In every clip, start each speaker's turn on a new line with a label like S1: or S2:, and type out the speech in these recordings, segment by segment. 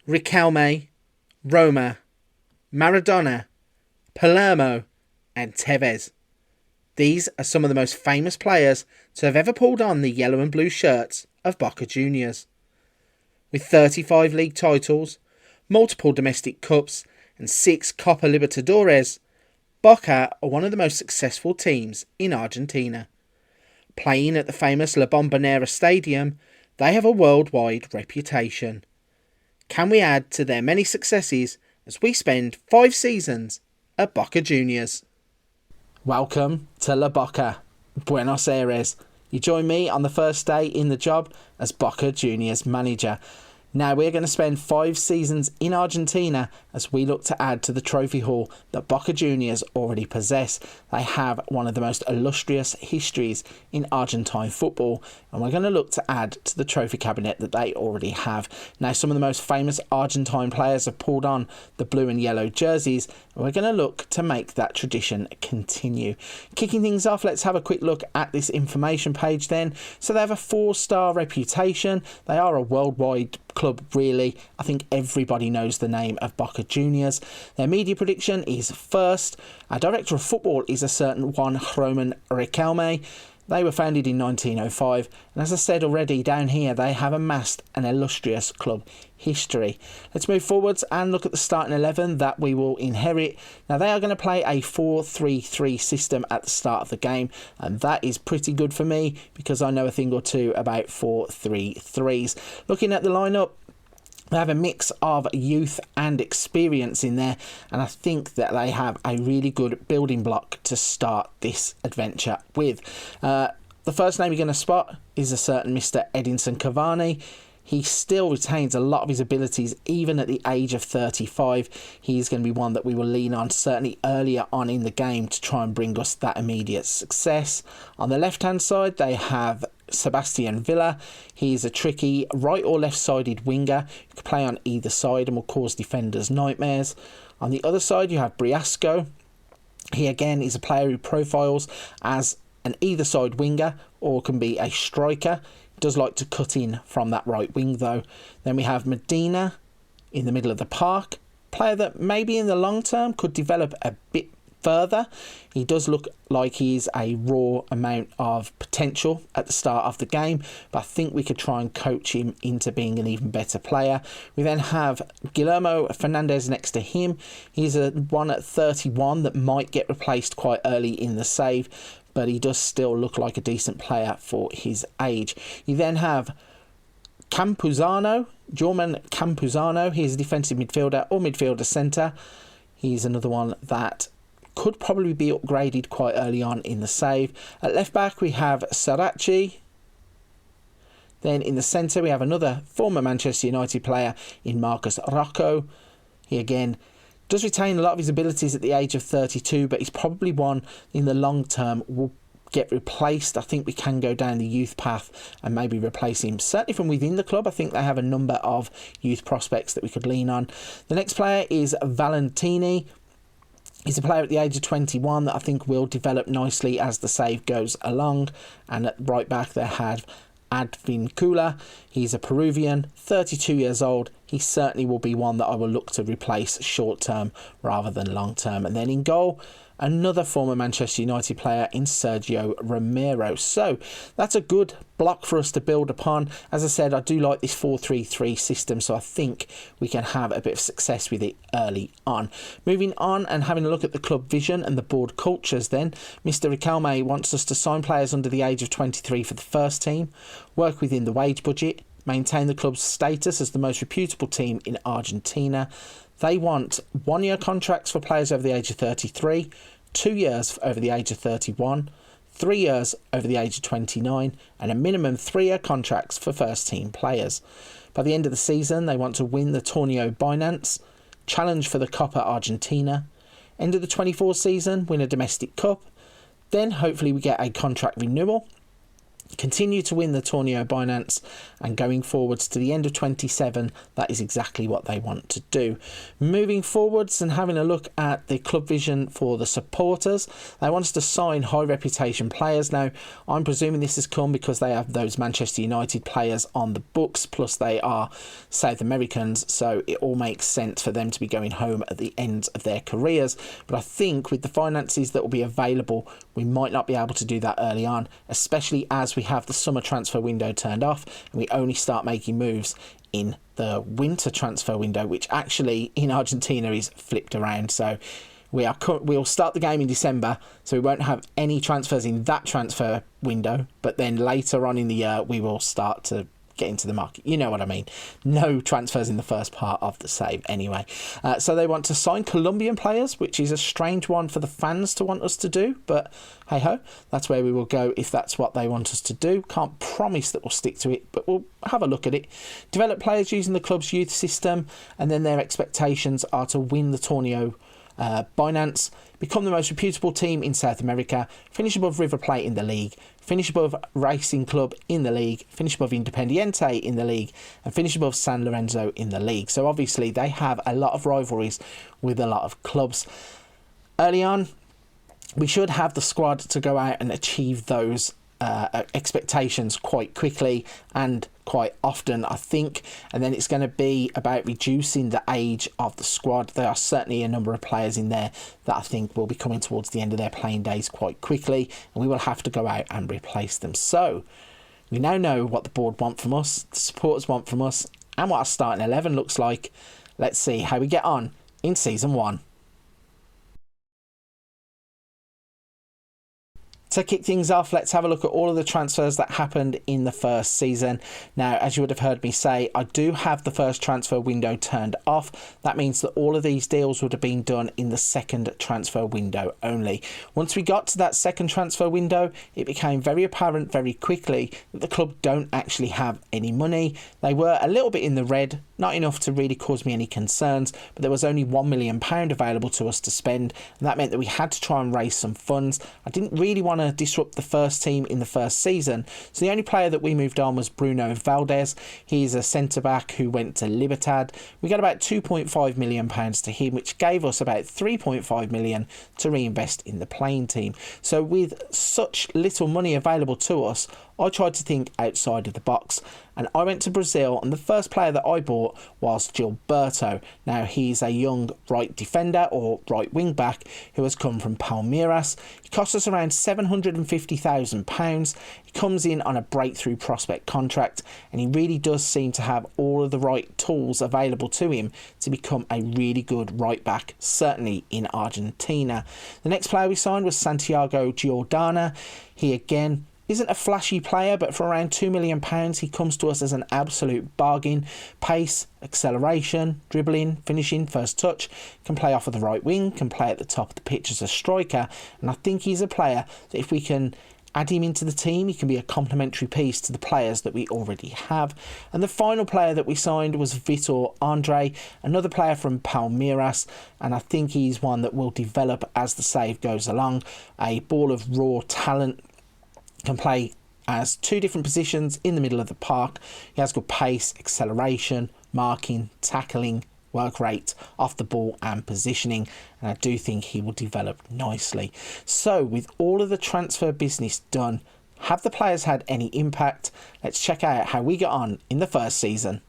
S1: Riquelme, Roma, Maradona, Palermo and Tevez. These are some of the most famous players to have ever pulled on the yellow and blue shirts of Boca Juniors. With 35 league titles, multiple domestic cups and 6 Copa Libertadores, Boca are one of the most successful teams in Argentina. Playing at the famous La Bombonera Stadium, they have a worldwide reputation. Can we add to their many successes as we spend 5 seasons at Boca Juniors? Welcome to La Boca, Buenos Aires. You join me on the first day in the job as Boca Juniors manager. Now we're going to spend 5 seasons in Argentina as we look to add to the trophy haul that Boca Juniors already possess. They have one of the most illustrious histories in Argentine football, and we're going to look to add to the trophy cabinet that they already have. Now, some of the most famous Argentine players have pulled on the blue and yellow jerseys, and we're going to look to make that tradition continue. Kicking things off, let's have a quick look at this information page then. So they have a 4-star reputation. They are a worldwide club, really. I think everybody knows the name of Boca Juniors. Their media prediction is first. Our director of football is a certain one Roman Riquelme. They were founded in 1905, and as I said already, down here they have amassed an illustrious club history. Let's move forwards and look at the starting 11 that we will inherit. Now, they are going to play a 4-3-3 system at the start of the game, and that is pretty good for me because I know a thing or two about 4-3-3s. Looking at the lineup, they have a mix of youth and experience in there, and I think that they have a really good building block to start this adventure with. The first name you're going to spot is a certain Mr. Edinson Cavani. He still retains a lot of his abilities even at the age of 35. He's going to be one that we will lean on certainly earlier on in the game to try and bring us that immediate success. On the left-hand side, they have Sebastian Villa. He's a tricky right or left-sided winger who can play on either side and will cause defenders nightmares. On the other side, you have Briasco. He again is a player who profiles as an either side winger or can be a striker. He does like to cut in from that right wing though. Then we have Medina in the middle of the park, player that maybe in the long term could develop a bit further. He does look like he's a raw amount of potential at the start of the game, but I think we could try and coach him into being an even better player. We then have Guillermo Fernandez next to him. He's a one at 31 that might get replaced quite early in the save, but he does still look like a decent player for his age. You then have Campuzano, Jorman Campuzano. He's a defensive midfielder or midfielder centre. He's another one that could probably be upgraded quite early on in the save. At left back we have Sarachi. Then in the centre we have another former Manchester United player in Marcus Rocco. He again does retain a lot of his abilities at the age of 32, but he's probably one in the long term will get replaced. I think we can go down the youth path and maybe replace him. Certainly from within the club, I think they have a number of youth prospects that we could lean on. The next player is Valentini. He's a player at the age of 21 that I think will develop nicely as the save goes along. And at right back they have Advincula. He's a Peruvian, 32 years old. He certainly will be one that I will look to replace short term rather than long term. And then in goal, another former Manchester United player in Sergio Romero. So that's a good block for us to build upon. As I said, I do like this 4-3-3 system, so I think we can have a bit of success with it early on. Moving on and having a look at the club vision and the board cultures then, Mr. Riquelme wants us to sign players under the age of 23 for the first team, work within the wage budget, maintain the club's status as the most reputable team in Argentina. They want 1-year contracts for players over the age of 33, 2 years over the age of 31, 3 years over the age of 29, and a minimum 3-year contracts for first team players. By the end of the season, they want to win the Torneo Binance, challenge for the Copa Argentina, end of the 24 season, win a domestic cup, then hopefully we get a contract renewal, continue to win the Torneo Binance, and going forwards to the end of 27, that is exactly what they want to do. Moving forwards and having a look at the club vision for the supporters, they want us to sign high reputation players. Now, I'm presuming this has come because they have those Manchester United players on the books, plus they are South Americans, so it all makes sense for them to be going home at the end of their careers. But I think with the finances that will be available, we might not be able to do that early on, especially as we have the summer transfer window turned off and we only start making moves in the winter transfer window, which actually in Argentina is flipped around. So we'll start the game in December, so we won't have any transfers in that transfer window, but then later on in the year we will start to get into the market. You know what I mean. No transfers in the first part of the save anyway. So they want to sign Colombian players, which is a strange one for the fans to want us to do, but hey ho, that's where we will go if that's what they want us to do. Can't promise that we'll stick to it, but we'll have a look at it. Develop players using the club's youth system, and then their expectations are to win the Torneo Binance, become the most reputable team in South America, finish above River Plate in the league, finish above Racing Club in the league, finish above Independiente in the league, and finish above San Lorenzo in the league. So obviously they have a lot of rivalries with a lot of clubs. Early on, we should have the squad to go out and achieve those expectations quite quickly and quite often, I think, and then it's going to be about reducing the age of the squad. There are certainly a number of players in there that I think will be coming towards the end of their playing days quite quickly, and we will have to go out and replace them. So we now know what the board want from us, the supporters want from us, and what our starting 11 looks like. Let's see how we get on in season 1. To kick things off, let's have a look at all of the transfers that happened in the first season. Now, as you would have heard me say, I do have the first transfer window turned off. That means that all of these deals would have been done in the second transfer window only. Once we got to that second transfer window, it became very apparent very quickly that the club don't actually have any money. They were a little bit in the red, not enough to really cause me any concerns, but there was only £1 million available to us to spend, and that meant that we had to try and raise some funds. I didn't really want to disrupt the first team in the first season, so the only player that we moved on was Bruno Valdez. He's a centre-back who went to Libertad. We got about £2.5 million to him, which gave us about £3.5 million to reinvest in the playing team. So with such little money available to us, I tried to think outside of the box, and I went to Brazil, and the first player that I bought was Gilberto. Now, he's a young right defender or right wing back who has come from Palmeiras. He cost us around £750,000. He comes in on a breakthrough prospect contract, and he really does seem to have all of the right tools available to him to become a really good right back, certainly in Argentina. The next player we signed was Santiago Giordana. He again isn't a flashy player, but for around £2 million, he comes to us as an absolute bargain. Pace, acceleration, dribbling, finishing, first touch, can play off of the right wing, can play at the top of the pitch as a striker, and I think he's a player that if we can add him into the team, he can be a complementary piece to the players that we already have. And the final player that we signed was Vitor Andre, another player from Palmeiras, and I think he's one that will develop as the save goes along. A ball of raw talent, can play as two different positions in the middle of the park. He has good pace, acceleration, marking, tackling, work rate, off the ball and positioning, and I do think he will develop nicely. So with all of the transfer business done, have the players had any impact? Let's check out how we got on in the first season.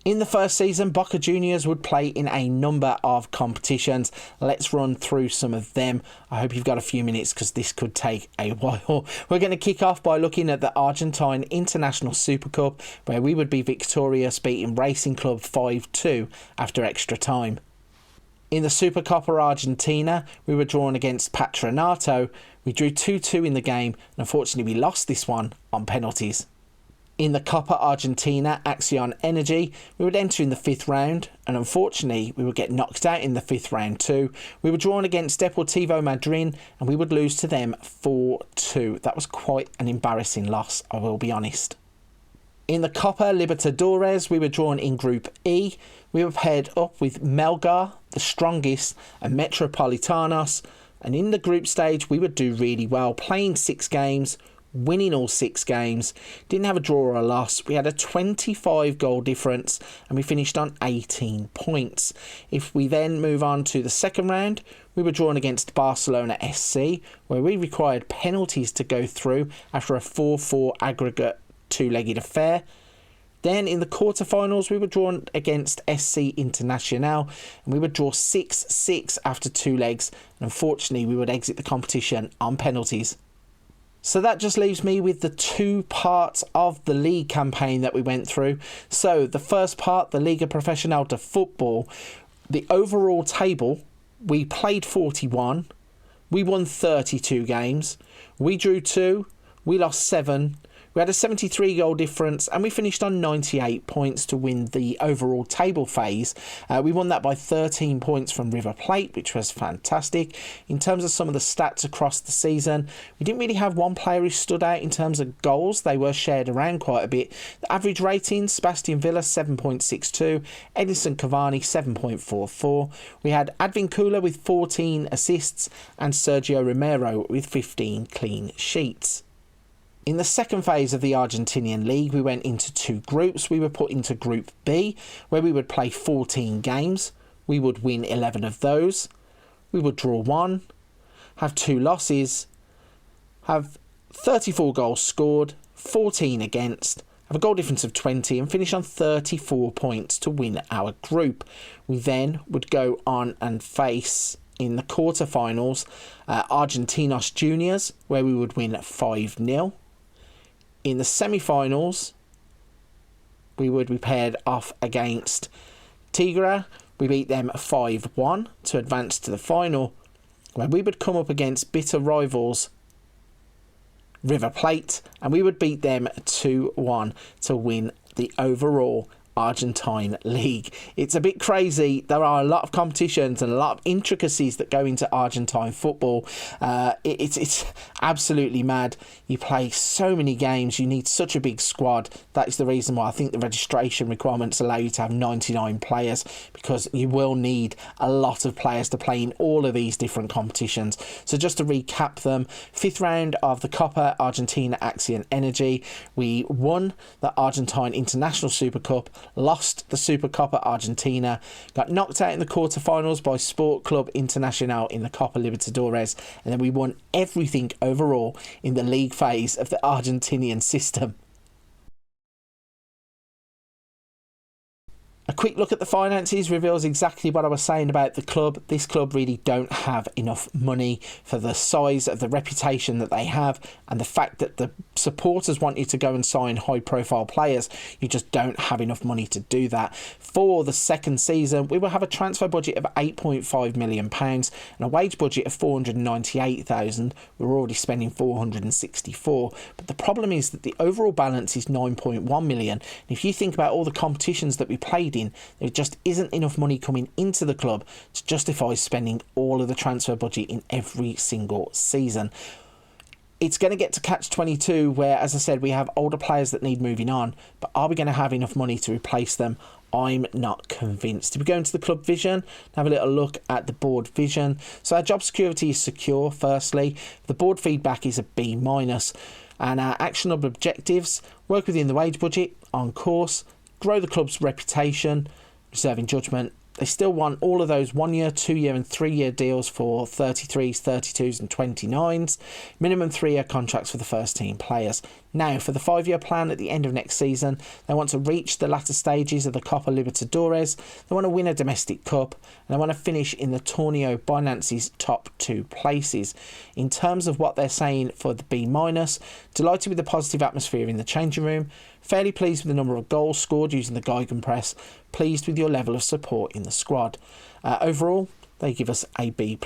S1: In the first season, Boca Juniors would play in a number of competitions. Let's run through some of them. I hope you've got a few minutes because this could take a while. We're going to kick off by looking at the Argentine International Super Cup, where we would be victorious, beating Racing Club 5-2 after extra time. In the Supercopa Argentina, we were drawn against Patronato. We drew 2-2 in the game, and unfortunately we lost this one on penalties. In the Copa Argentina Axion Energy, we would enter in the 5th round, and unfortunately we would get knocked out in the 5th round too. We were drawn against Deportivo Madryn, and we would lose to them 4-2. That was quite an embarrassing loss, I will be honest. In the Copa Libertadores, we were drawn in Group E. We were paired up with Melgar, the strongest, and Metropolitanos. And in the group stage, we would do really well, playing 6 games, winning all 6 games, didn't have a draw or a loss. We had a 25 goal difference and we finished on 18 points. If we then move on to the second round, we were drawn against Barcelona SC, where we required penalties to go through after a 4-4 aggregate 2-legged affair. Then in the quarterfinals, we were drawn against SC Internacional and we would draw 6-6 after 2 legs. And unfortunately, we would exit the competition on penalties. So that just leaves me with the 2 parts of the league campaign that we went through. So the first part, the Liga Profesional de Football, the overall table, we played 41, we won 32 games, we drew 2, we lost 7, we had a 73 goal difference and we finished on 98 points to win the overall table phase. We won that by 13 points from River Plate, which was fantastic. In terms of some of the stats across the season, we didn't really have one player who stood out in terms of goals. They were shared around quite a bit. The average ratings, Sebastian Villa 7.62, Edinson Cavani 7.44. We had Advincula with 14 assists and Sergio Romero with 15 clean sheets. In the second phase of the Argentinian League, we went into 2 groups. We were put into Group B, where we would play 14 games. We would win 11 of those. We would draw 1, have 2 losses, have 34 goals scored, 14 against, have a goal difference of 20 and finish on 34 points to win our group. We then would go on and face, in the quarterfinals, Argentinos Juniors, where we would win 5-0. In the semi-finals, we would be paired off against Tigre. We beat them 5-1 to advance to the final, where we would come up against bitter rivals River Plate, and we would beat them 2-1 to win the overall Argentine League. It's a bit crazy. There are a lot of competitions and a lot of intricacies that go into Argentine football. It's absolutely mad. You play so many games. You need such a big squad. That is the reason why I think the registration requirements allow you to have 99 players, because you will need a lot of players to play in all of these different competitions. So just to recap them, 5th round of the Copa Argentina Action Energy. We won the Argentine International Super Cup, lost the Supercopa Argentina, got knocked out in the quarterfinals by Sport Club Internacional in the Copa Libertadores, and then we won everything overall in the league phase of the Argentinian system. A quick look at the finances reveals exactly what I was saying about the club. This club really don't have enough money for the size of the reputation that they have, and the fact that the supporters want you to go and sign high profile players. You just don't have enough money to do that. For the second season, we will have a transfer budget of £8.5 million and a wage budget of £498,000. We're already spending £464,000, but the problem is that the overall balance is £9.1 million. And if you think about all the competitions that we played in, there just isn't enough money coming into the club to justify spending all of the transfer budget in every single season. It's going to get to catch-22 where, as I said, we have older players that need moving on, but are we going to have enough money to replace them? I'm not convinced. If we go into the club vision, have a little look at the board vision. So our job security is secure, firstly. The board feedback is a B-, and our actionable objectives: work within the wage budget, on course, grow the club's reputation, reserving judgment. They still want all of those 1-year, 2-year and 3-year deals for 33s, 32s and 29s. Minimum 3-year contracts for the first team players. Now, for the 5-year plan at the end of next season, they want to reach the latter stages of the Copa Libertadores. They want to win a domestic cup, and they want to finish in the Torneo Binance's top 2 places. In terms of what they're saying for the B-, delighted with the positive atmosphere in the changing room, fairly pleased with the number of goals scored using the Gegenpress, pleased with your level of support in the squad. Overall, they give us a B+.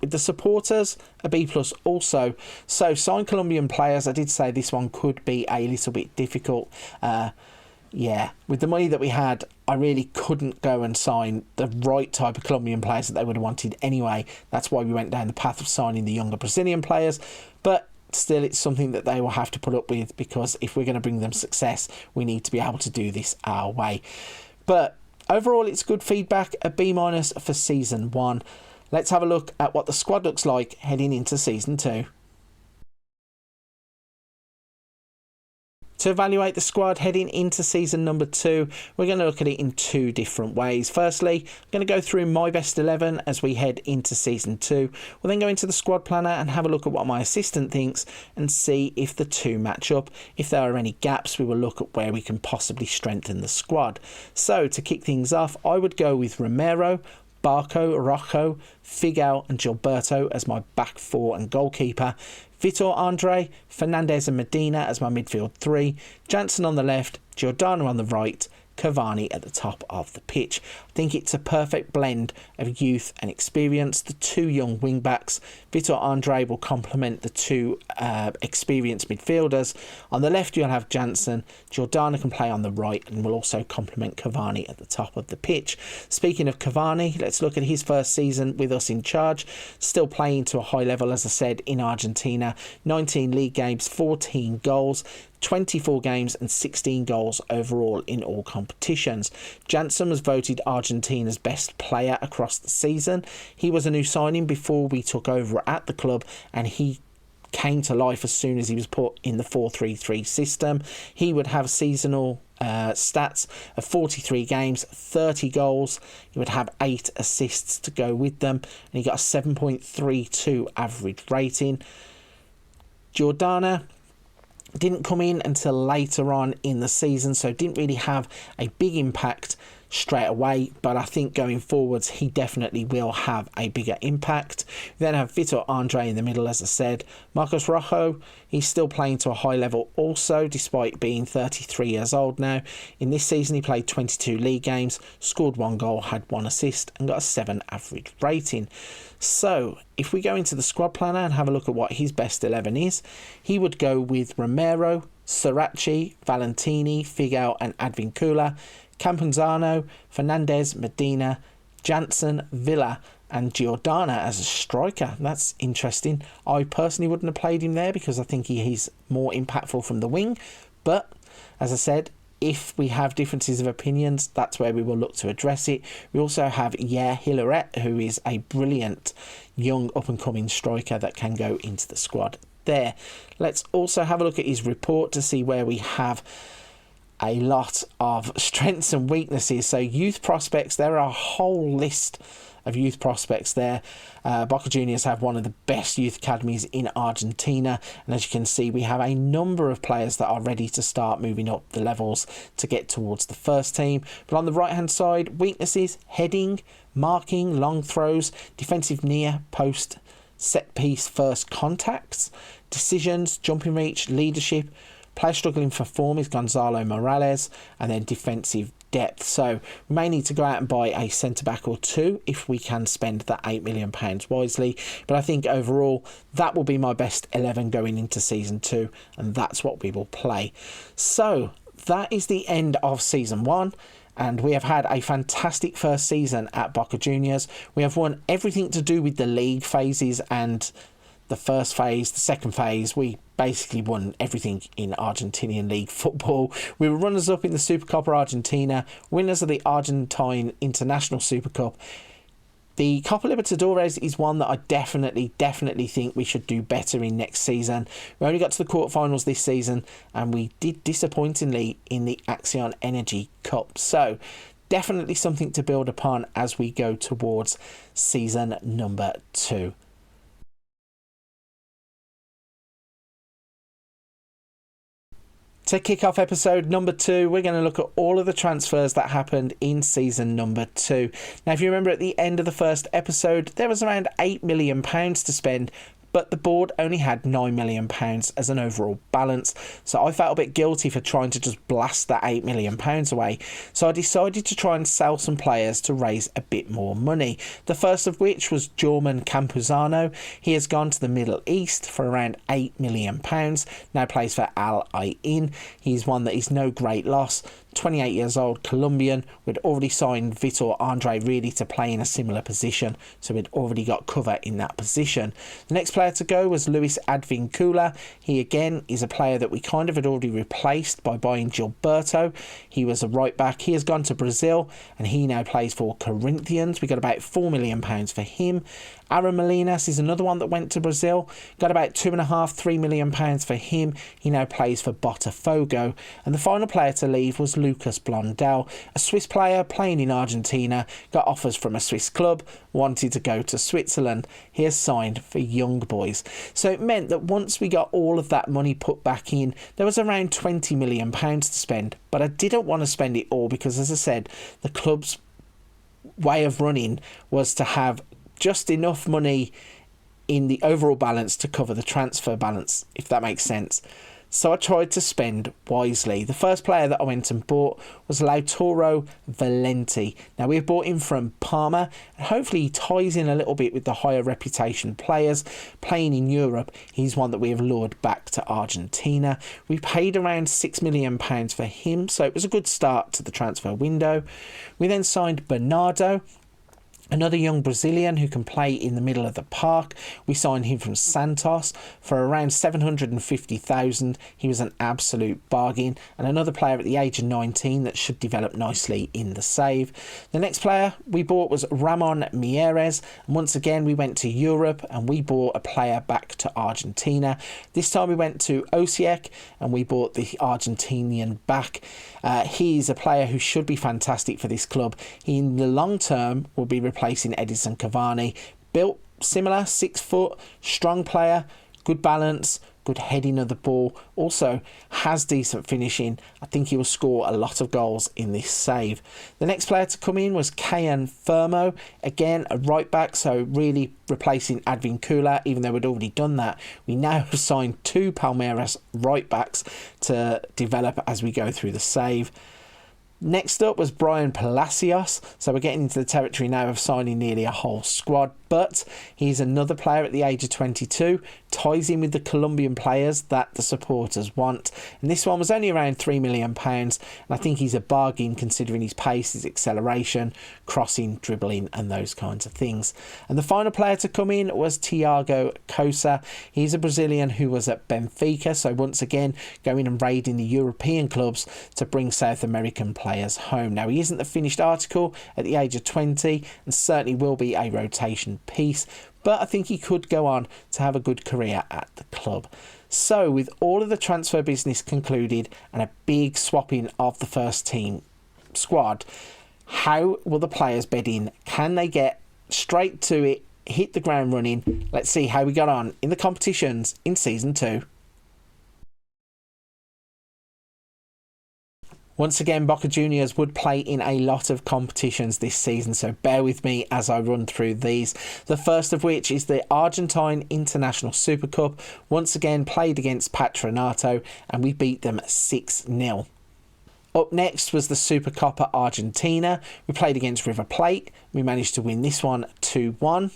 S1: With the supporters, a B+ also. So, signed Colombian players, I did say this one could be a little bit difficult. With the money that we had, I really couldn't go and sign the right type of Colombian players that they would have wanted anyway. That's why we went down the path of signing the younger Brazilian players. But still, it's something that they will have to put up with, because if we're going to bring them success, we need to be able to do this our way. But overall, it's good feedback, a B- for season 1. let's have a look at what the squad looks like heading into Season 2. To evaluate the squad heading into season number 2, we're going to look at it in two different ways. Firstly, I'm going to go through my best 11 as we head into season 2. We'll then go into the squad planner and have a look at what my assistant thinks and see if the two match up. If there are any gaps, we will look at where we can possibly strengthen the squad. So to kick things off, I would go with Romero, Barco, Rojo, Figao and Gilberto as my back four and goalkeeper. Vitor Andre, Fernandez and Medina as my midfield three. Jansen on the left, Giordano on the right, Cavani at the top of the pitch. I think it's a perfect blend of youth and experience. The two young wing backs, Vitor Andre, will complement the two experienced midfielders. On the left, you'll have Jansen. Giordano can play on the right and will also complement Cavani at the top of the pitch. Speaking of Cavani, let's look at his first season with us in charge. Still playing to a high level, as I said, in Argentina. 19 league games, 14 goals. 24 games and 16 goals overall in all competitions. Jansen was voted Argentina's best player across the season. He was a new signing before we took over at the club, and he came to life as soon as he was put in the 4-3-3 system. He would have seasonal stats of 43 games, 30 goals. He would have 8 assists to go with them, and he got a 7.32 average rating. Giordano didn't come in until later on in the season, so didn't really have a big impact straight away, but I think going forwards he definitely will have a bigger impact. We then have Vitor Andre in the middle, as I said. Marcos Rojo, he's still playing to a high level also, despite being 33 years old now. In this season he played 22 league games, scored 1 goal, had 1 assist and got a 7 average rating. So if we go into the squad planner and have a look at what his best 11 is, he would go with Romero, Sirachi, Valentini, Figao and Advincula, Campuzano, Fernandez, Medina, Jansen, Villa and Giordano as a striker. That's interesting. I personally wouldn't have played him there because I think he's more impactful from the wing. But as I said, if we have differences of opinions, that's where we will look to address it. We also have Hilaret, who is a brilliant young up-and-coming striker that can go into the squad there. Let's also have a look at his report to see where we have a lot of strengths and weaknesses. So youth prospects, there are a whole list of youth prospects there. Boca Juniors have one of the best youth academies in Argentina, and as you can see we have a number of players that are ready to start moving up the levels to get towards the first team. But on the right hand side, weaknesses: heading, marking, long throws, defensive near post, set piece first contacts, decisions, jumping reach, leadership. Player struggling for form is Gonzalo Morales, and then defensive depth. So we may need to go out and buy a centre-back or two if we can spend that £8 million wisely. But I think overall that will be my best 11 going into Season 2, and that's what we will play. So that is the end of Season 1. And we have had a fantastic first season at Boca Juniors. We have won everything to do with the league phases and the first phase, the second phase. We basically won everything in Argentinian league football. We were runners-up in the Supercopa Argentina, winners of the Argentine International Super Cup. The Copa Libertadores is one that I definitely think we should do better in next season. We only got to the quarterfinals this season, and we did disappointingly in the Axion Energy Cup. So definitely something to build upon as we go towards season number 2. To kick off episode number 2, we're going to look at all of the transfers that happened in season number 2. Now, if you remember at the end of the first episode, there was around £8 million to spend, but the board only had £9 million as an overall balance. So I felt a bit guilty for trying to just blast that £8 million away. So I decided to try and sell some players to raise a bit more money. The first of which was German Campuzano. He has gone to the Middle East for around £8 million. Now plays for Al Ain. He's one that is no great loss. 28 years old, Colombian. We'd already signed Vitor Andre really to play in a similar position, so we'd already got cover in that position. The next player to go was Luis Advincula. He again is a player that we kind of had already replaced by buying Gilberto. He was a right back. He has gone to Brazil and he now plays for Corinthians. We got about £4 million for him. Aaron Molinas is another one that went to Brazil. Got about £2.5–3 million for him. He now plays for Botafogo. And the final player to leave was Lucas Blondell, a Swiss player playing in Argentina. Got offers from a Swiss club, wanted to go to Switzerland. He has signed for Young Boys. So it meant that once we got all of that money put back in, there was around £20 million to spend. But I didn't want to spend it all because, as I said, the club's way of running was to have just enough money in the overall balance to cover the transfer balance, if that makes sense. So I tried to spend wisely. The first player that I went and bought was Lautaro Valenti. Now, we've bought him from Parma, and hopefully he ties in a little bit with the higher reputation players playing in Europe. He's one that we have lured back to Argentina. We paid around £6 million for him, so it was a good start to the transfer window. We then signed Bernardo, another young Brazilian who can play in the middle of the park. We signed him from Santos for around $750,000. He was an absolute bargain. And another player at the age of 19 that should develop nicely in the save. The next player we bought was Ramon Mieres. And once again, we went to Europe and we bought a player back to Argentina. This time we went to Osijek and we bought the Argentinian back. He's a player who should be fantastic for this club. He, in the long term, will be replacing Edison Cavani. Built similar, 6 foot, strong player, good balance, good heading of the ball. Also has decent finishing. I think he will score a lot of goals in this save. The next player to come in was Kayan Fermo. Again, a right back, so really replacing Advincula, even though we'd already done that. We now have signed 2 Palmeiras right backs to develop as we go through the save. Next up was Brian Palacios. So we're getting into the territory now of signing nearly a whole squad, but he's another player at the age of 22, ties in with the Colombian players that the supporters want. And this one was only around £3 million, and I think he's a bargain considering his pace, his acceleration, crossing, dribbling, and those kinds of things. And the final player to come in was Thiago Costa. He's a Brazilian who was at Benfica, so once again going and raiding the European clubs to bring South American players home. Now, he isn't the finished article at the age of 20 and certainly will be a rotation piece, but I think he could go on to have a good career at the club. So with all of the transfer business concluded and a big swapping of the first team squad, how will the players bed in? Can they get straight to it, hit the ground running? Let's see how we got on in the competitions in season 2. Once again, Boca Juniors would play in a lot of competitions this season, so bear with me as I run through these. The first of which is the Argentine International Super Cup. Once again, played against Patronato, and we beat them 6-0. Up next was the Supercopa Argentina. We played against River Plate. We managed to win this one 2-1.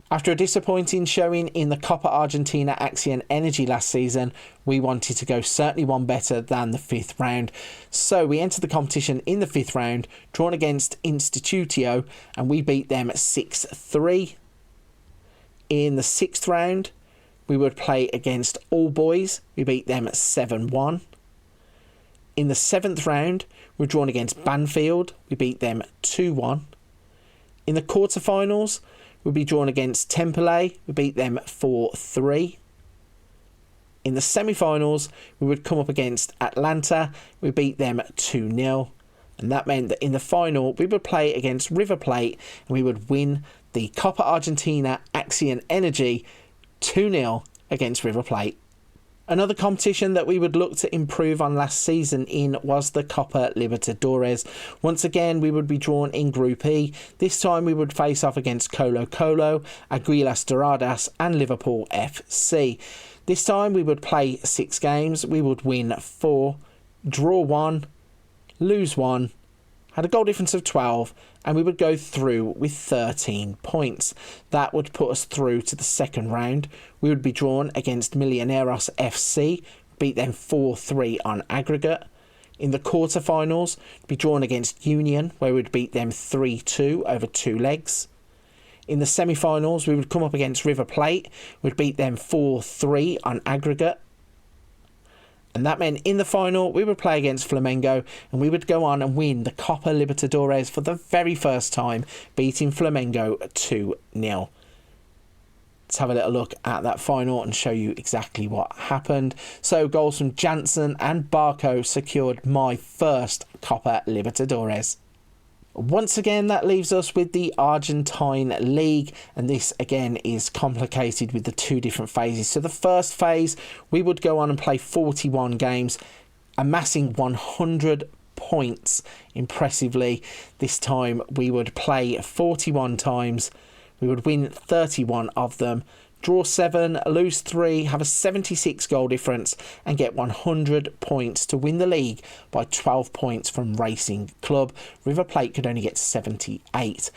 S1: After a disappointing showing in the Copa Argentina Acción Energy last season, we wanted to go certainly one better than the 5th round. So we entered the competition in the 5th round, drawn against Instituto, and we beat them 6-3. In the 6th round, we would play against All Boys. We beat them 7-1. In the 7th round, we were drawn against Banfield. We beat them 2-1. In the quarterfinals, we'd be drawn against Temperley. We beat them 4-3. In the semi-finals, we would come up against Atlanta. We beat them 2-0. And that meant that in the final, we would play against River Plate and we would win the Copa Argentina Acción Energy 2-0 against River Plate. Another competition that we would look to improve on last season in was the Copa Libertadores. Once again, we would be drawn in Group E. This time we would face off against Colo Colo, Águilas Doradas and Liverpool FC. This time we would play 6 games. We would win 4, draw 1, lose 1, had a goal difference of 12, and we would go through with 13 points. That would put us through to the 2nd round. We would be drawn against Millonarios FC, beat them 4-3 on aggregate. In the quarterfinals, we'd be drawn against Union, where we'd beat them 3-2 over 2 legs. In the semi-finals, we would come up against River Plate. We'd beat them 4-3 on aggregate. And that meant in the final, we would play against Flamengo and we would go on and win the Copa Libertadores for the very first time, beating Flamengo 2-0. Let's have a little look at that final and show you exactly what happened. So goals from Janssen and Barco secured my first Copa Libertadores. Once again, that leaves us with the Argentine League, and this again is complicated with the 2 different phases. So the first phase, we would go on and play 41 games, amassing 100 points impressively. This time we would play 41 times, we would win 31 of them, draw 7, lose 3, have a 76 goal difference and get 100 points to win the league by 12 points from Racing Club. River Plate could only get 78.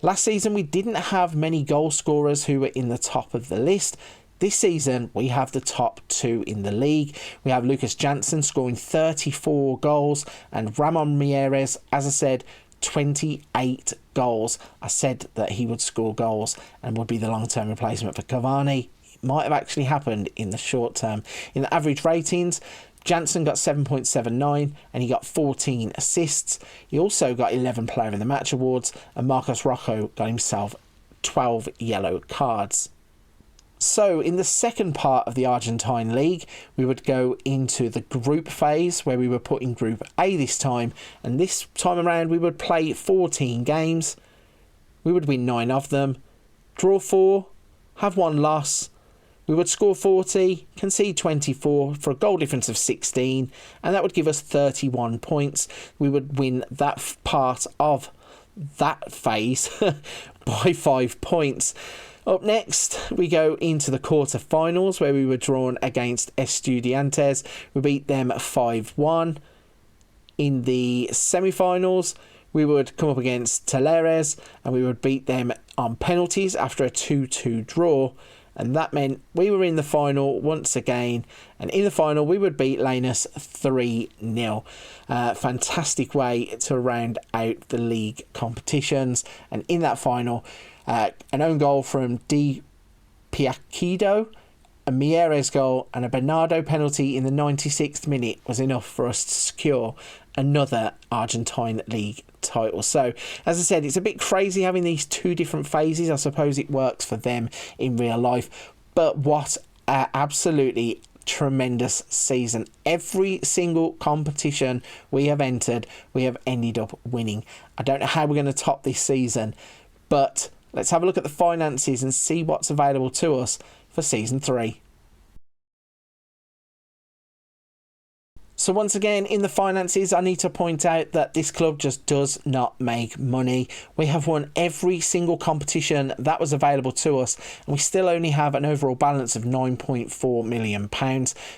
S1: Last season we didn't have many goal scorers who were in the top of the list. This season we have the top 2 in the league. We have Lucas Janssen scoring 34 goals and Ramon Mieres, as I said, 28 goals. I said that he would score goals and would be the long-term replacement for Cavani. It might have actually happened in the short term. In the average ratings, Janssen got 7.79 and he got 14 assists. He also got 11 Player of the Match awards and Marcos Rojo got himself 12 yellow cards. So in the second part of the Argentine League, we would go into the group phase where we were put in Group A this time. And this time around, we would play 14 games. We would win 9 of them, draw 4, have 1 loss. We would score 40, concede 24 for a goal difference of 16. And that would give us 31 points. We would win that part of that phase by 5 points. Up next, we go into the quarter-finals where we were drawn against Estudiantes. We beat them 5-1. In the semi-finals, we would come up against Talleres and we would beat them on penalties after a 2-2 draw. And that meant we were in the final once again. And in the final, we would beat Lanús 3-0. Fantastic way to round out the league competitions. And in that final, an own goal from Di Piacido, a Mieres goal and a Bernardo penalty in the 96th minute was enough for us to secure another Argentine League title. So, as I said, it's a bit crazy having these 2 different phases. I suppose it works for them in real life. But what a absolutely tremendous season. Every single competition we have entered, we have ended up winning. I don't know how we're going to top this season, but let's have a look at the finances and see what's available to us for Season 3. So once again, in the finances, I need to point out that this club just does not make money. We have won every single competition that was available to us, and we still only have an overall balance of £9.4 million.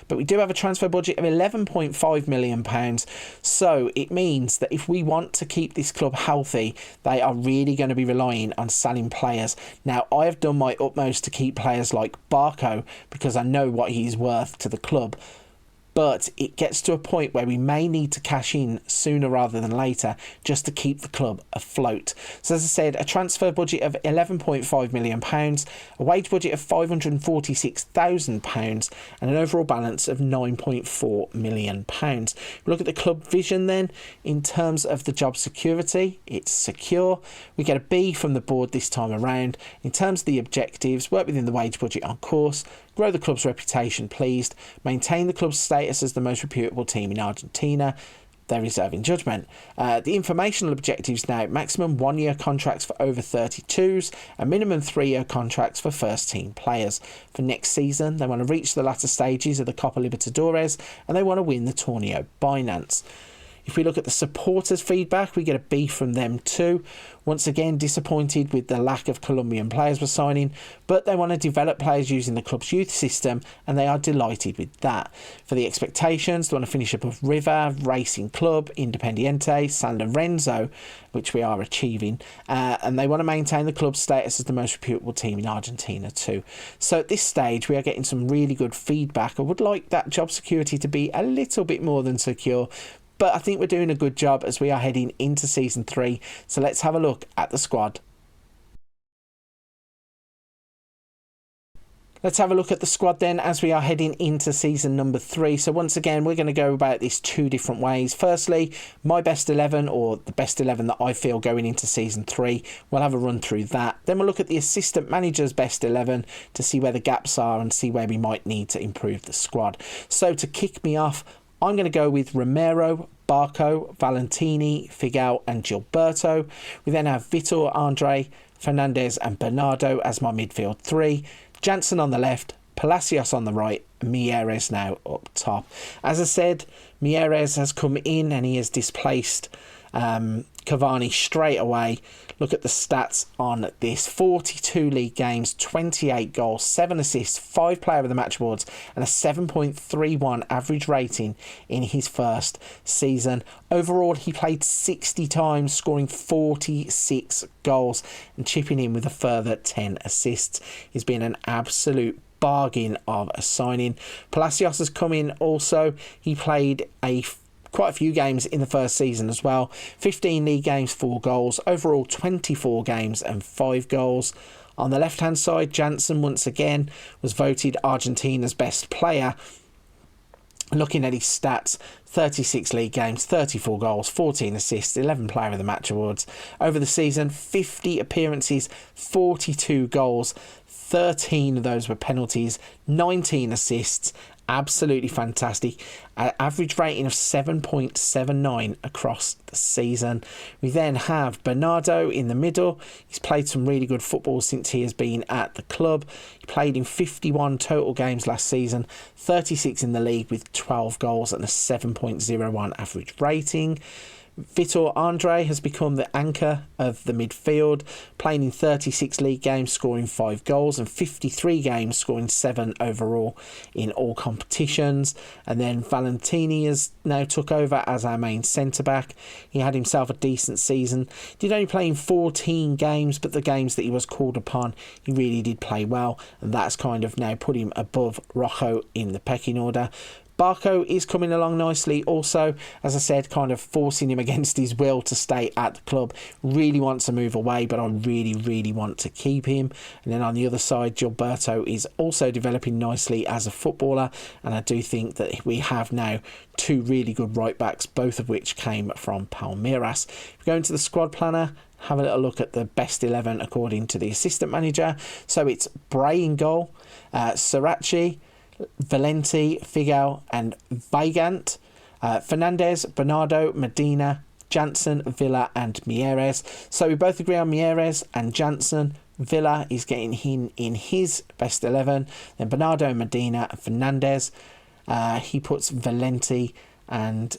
S1: But we do have a transfer budget of £11.5 million. So it means that if we want to keep this club healthy, they are really going to be relying on selling players. Now, I have done my utmost to keep players like Barco because I know what he's worth to the club. But it gets to a point where we may need to cash in sooner rather than later just to keep the club afloat. So as I said, a transfer budget of £11.5 million, a wage budget of £546,000 and an overall balance of £9.4 million. Look at the club vision then. In terms of the job security, it's secure. We get a B from the board this time around. In terms of the objectives, work within the wage budget on course, grow the club's reputation pleased, maintain the club's status as the most reputable team in Argentina, they're reserving judgment. The informational objectives now, maximum 1-year contracts for over 32s, and minimum 3-year contracts for first team players. For next season, they want to reach the latter stages of the Copa Libertadores, and they want to win the Torneo Binance. If we look at the supporters' feedback, we get a B from them too. Once again, disappointed with the lack of Colombian players we're signing, but they want to develop players using the club's youth system, and they are delighted with that. For the expectations, they want to finish above River, Racing Club, Independiente, San Lorenzo, which we are achieving, and they want to maintain the club's status as the most reputable team in Argentina too. So at this stage, we are getting some really good feedback. I would like that job security to be a little bit more than secure, But I think we're doing a good job as we are heading into Season 3. So let's have a look at the squad. Let's have a look at the squad then as we are heading into season number 3. So once again, we're going to go about this 2 different ways. Firstly, my best 11, or the best 11 that I feel going into season 3. We'll have a run through that. Then we'll look at the assistant manager's best 11 to see where the gaps are and see where we might need to improve the squad. So to kick me off, I'm going to go with Romero, Barco, Valentini, Figao and Gilberto. We then have Vitor, Andre, Fernandez and Bernardo as my midfield 3. Jansen on the left, Palacios on the right, and Mieres now up top. As I said, Mieres has come in and he has displaced Cavani straight away. Look at the stats on this. 42 league games, 28 goals, 7 assists, 5 player of the match awards, and a 7.31 average rating in his first season. Overall, he played 60 times, scoring 46 goals and chipping in with a further 10 assists. He's been an absolute bargain of a signing. Palacios has come in also. He played quite a few games in the first season as well. 15 league games, 4 goals. Overall, 24 games and 5 goals. On the left-hand side, Jansen once again was voted Argentina's best player. Looking at his stats, 36 league games, 34 goals, 14 assists, 11 player of the match awards. Over the season, 50 appearances, 42 goals, 13 of those were penalties, 19 assists. Absolutely fantastic. Average rating of 7.79 across the season. We then have Bernardo in the middle. He's played some really good football since he has been at the club. He played in 51 total games last season, 36 in the league with 12 goals and a 7.01 average rating. Vitor Andre has become the anchor of the midfield, playing in 36 league games, scoring 5 goals, and 53 games, scoring 7 overall in all competitions. And then Valentini has now took over as our main centre-back. He had himself a decent season. Did only play in 14 games, but the games that he was called upon, he really did play well. And that's kind of now put him above Rojo in the pecking order. Barco is coming along nicely also, as I said, kind of forcing him against his will to stay at the club. Really wants to move away, but I really want to keep him. And then on the other side, Gilberto is also developing nicely as a footballer, and I do think that we have now 2 really good right backs, both of which came from Palmeiras. If we go into the squad planner, have a little look at the best 11 according to the assistant manager. So it's Bray in goal, Sirachi, Valenti, Figao and Weigand, Fernandez, Bernardo, Medina, Jansen, Villa and Mieres. So we both agree on Mieres and Jansen. Villa is getting him in his best 11. Then Bernardo, Medina, Fernandez. He puts Valenti, and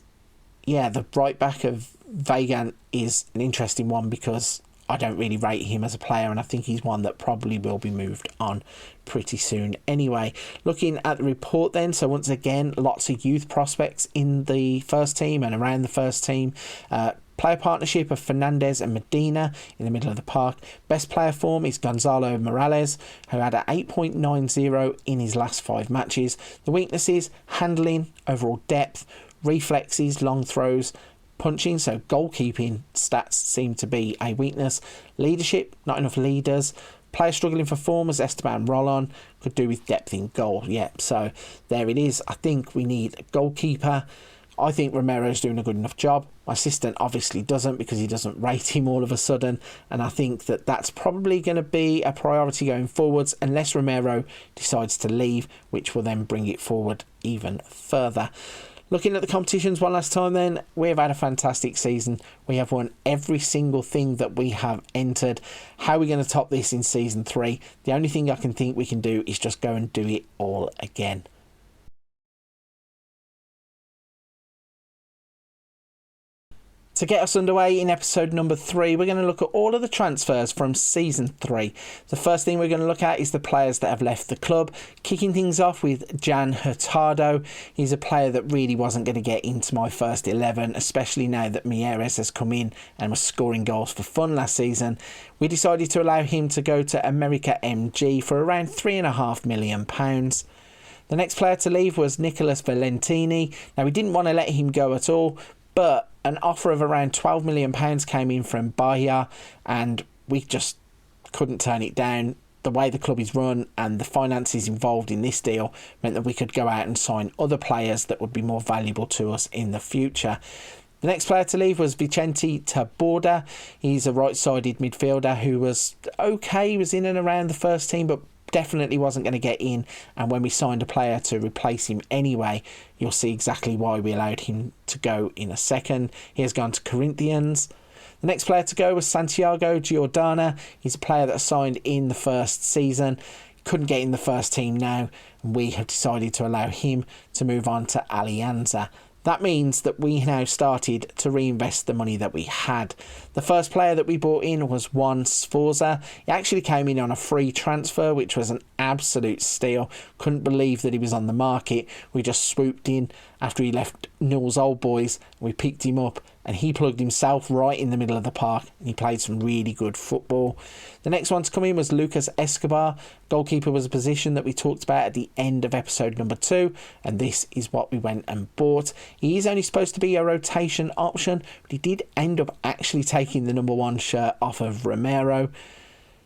S1: yeah, the right back of Weigand is an interesting one because I don't really rate him as a player, and I think he's one that probably will be moved on pretty soon anyway. Looking at the report then, so once again, lots of youth prospects in the first team and around the first team. Player partnership of Fernandez and Medina in the middle of the park. Best player form is Gonzalo Morales, who had an 8.90 in his last 5 matches. The weaknesses, handling, overall depth, reflexes, long throws, punching, so goalkeeping stats seem to be a weakness. Leadership, not enough leaders. Player struggling for form as Esteban Rolon, could do with depth in goal. Yep, so there it is. I think we need a goalkeeper. I think Romero's doing a good enough job. My assistant obviously doesn't, because he doesn't rate him all of a sudden, and I think that that's probably going to be a priority going forwards unless Romero decides to leave, which will then bring it forward even further. Looking at the competitions one last time then, we have had a fantastic season. We have won every single thing that we have entered. How are we going to top this in Season 3? The only thing I can think we can do is just go and do it all again. To get us underway in episode number 3, we're going to look at all of the transfers from Season 3. The first thing we're going to look at is the players that have left the club. Kicking things off with Jan Hurtado. He's a player that really wasn't going to get into my first 11, especially now that Mieres has come in and was scoring goals for fun last season. We decided to allow him to go to America MG for around £3.5 million. The next player to leave was Nicolas Valentini. Now, we didn't want to let him go at all, But an offer of around £12 million came in from Bahia, and we just couldn't turn it down. The way the club is run and the finances involved in this deal meant that we could go out and sign other players that would be more valuable to us in the future. The next player to leave was Vicente Taborda. He's a right-sided midfielder who was okay, he was in and around the first team, but definitely wasn't going to get in. And when we signed a player to replace him anyway, you'll see exactly why we allowed him to go in a second. He has gone to Corinthians. The next player to go was Santiago Giordana. He's a player that signed in the first season. Couldn't get in the first team now, and we have decided to allow him to move on to Alianza. That means that we now started to reinvest the money that we had. The first player that we bought in was Juan Sforza. He actually came in on a free transfer, which was an absolute steal. Couldn't believe that he was on the market. We just swooped in after he left Newell's Old Boys. We picked him up and he plugged himself right in the middle of the park, and he played some really good football. The next one to come in was Lucas Escobar. Goalkeeper was a position that we talked about at the end of episode number 2, and this is what we went and bought. He is only supposed to be a rotation option, but he did end up actually taking the number 1 shirt off of Romero.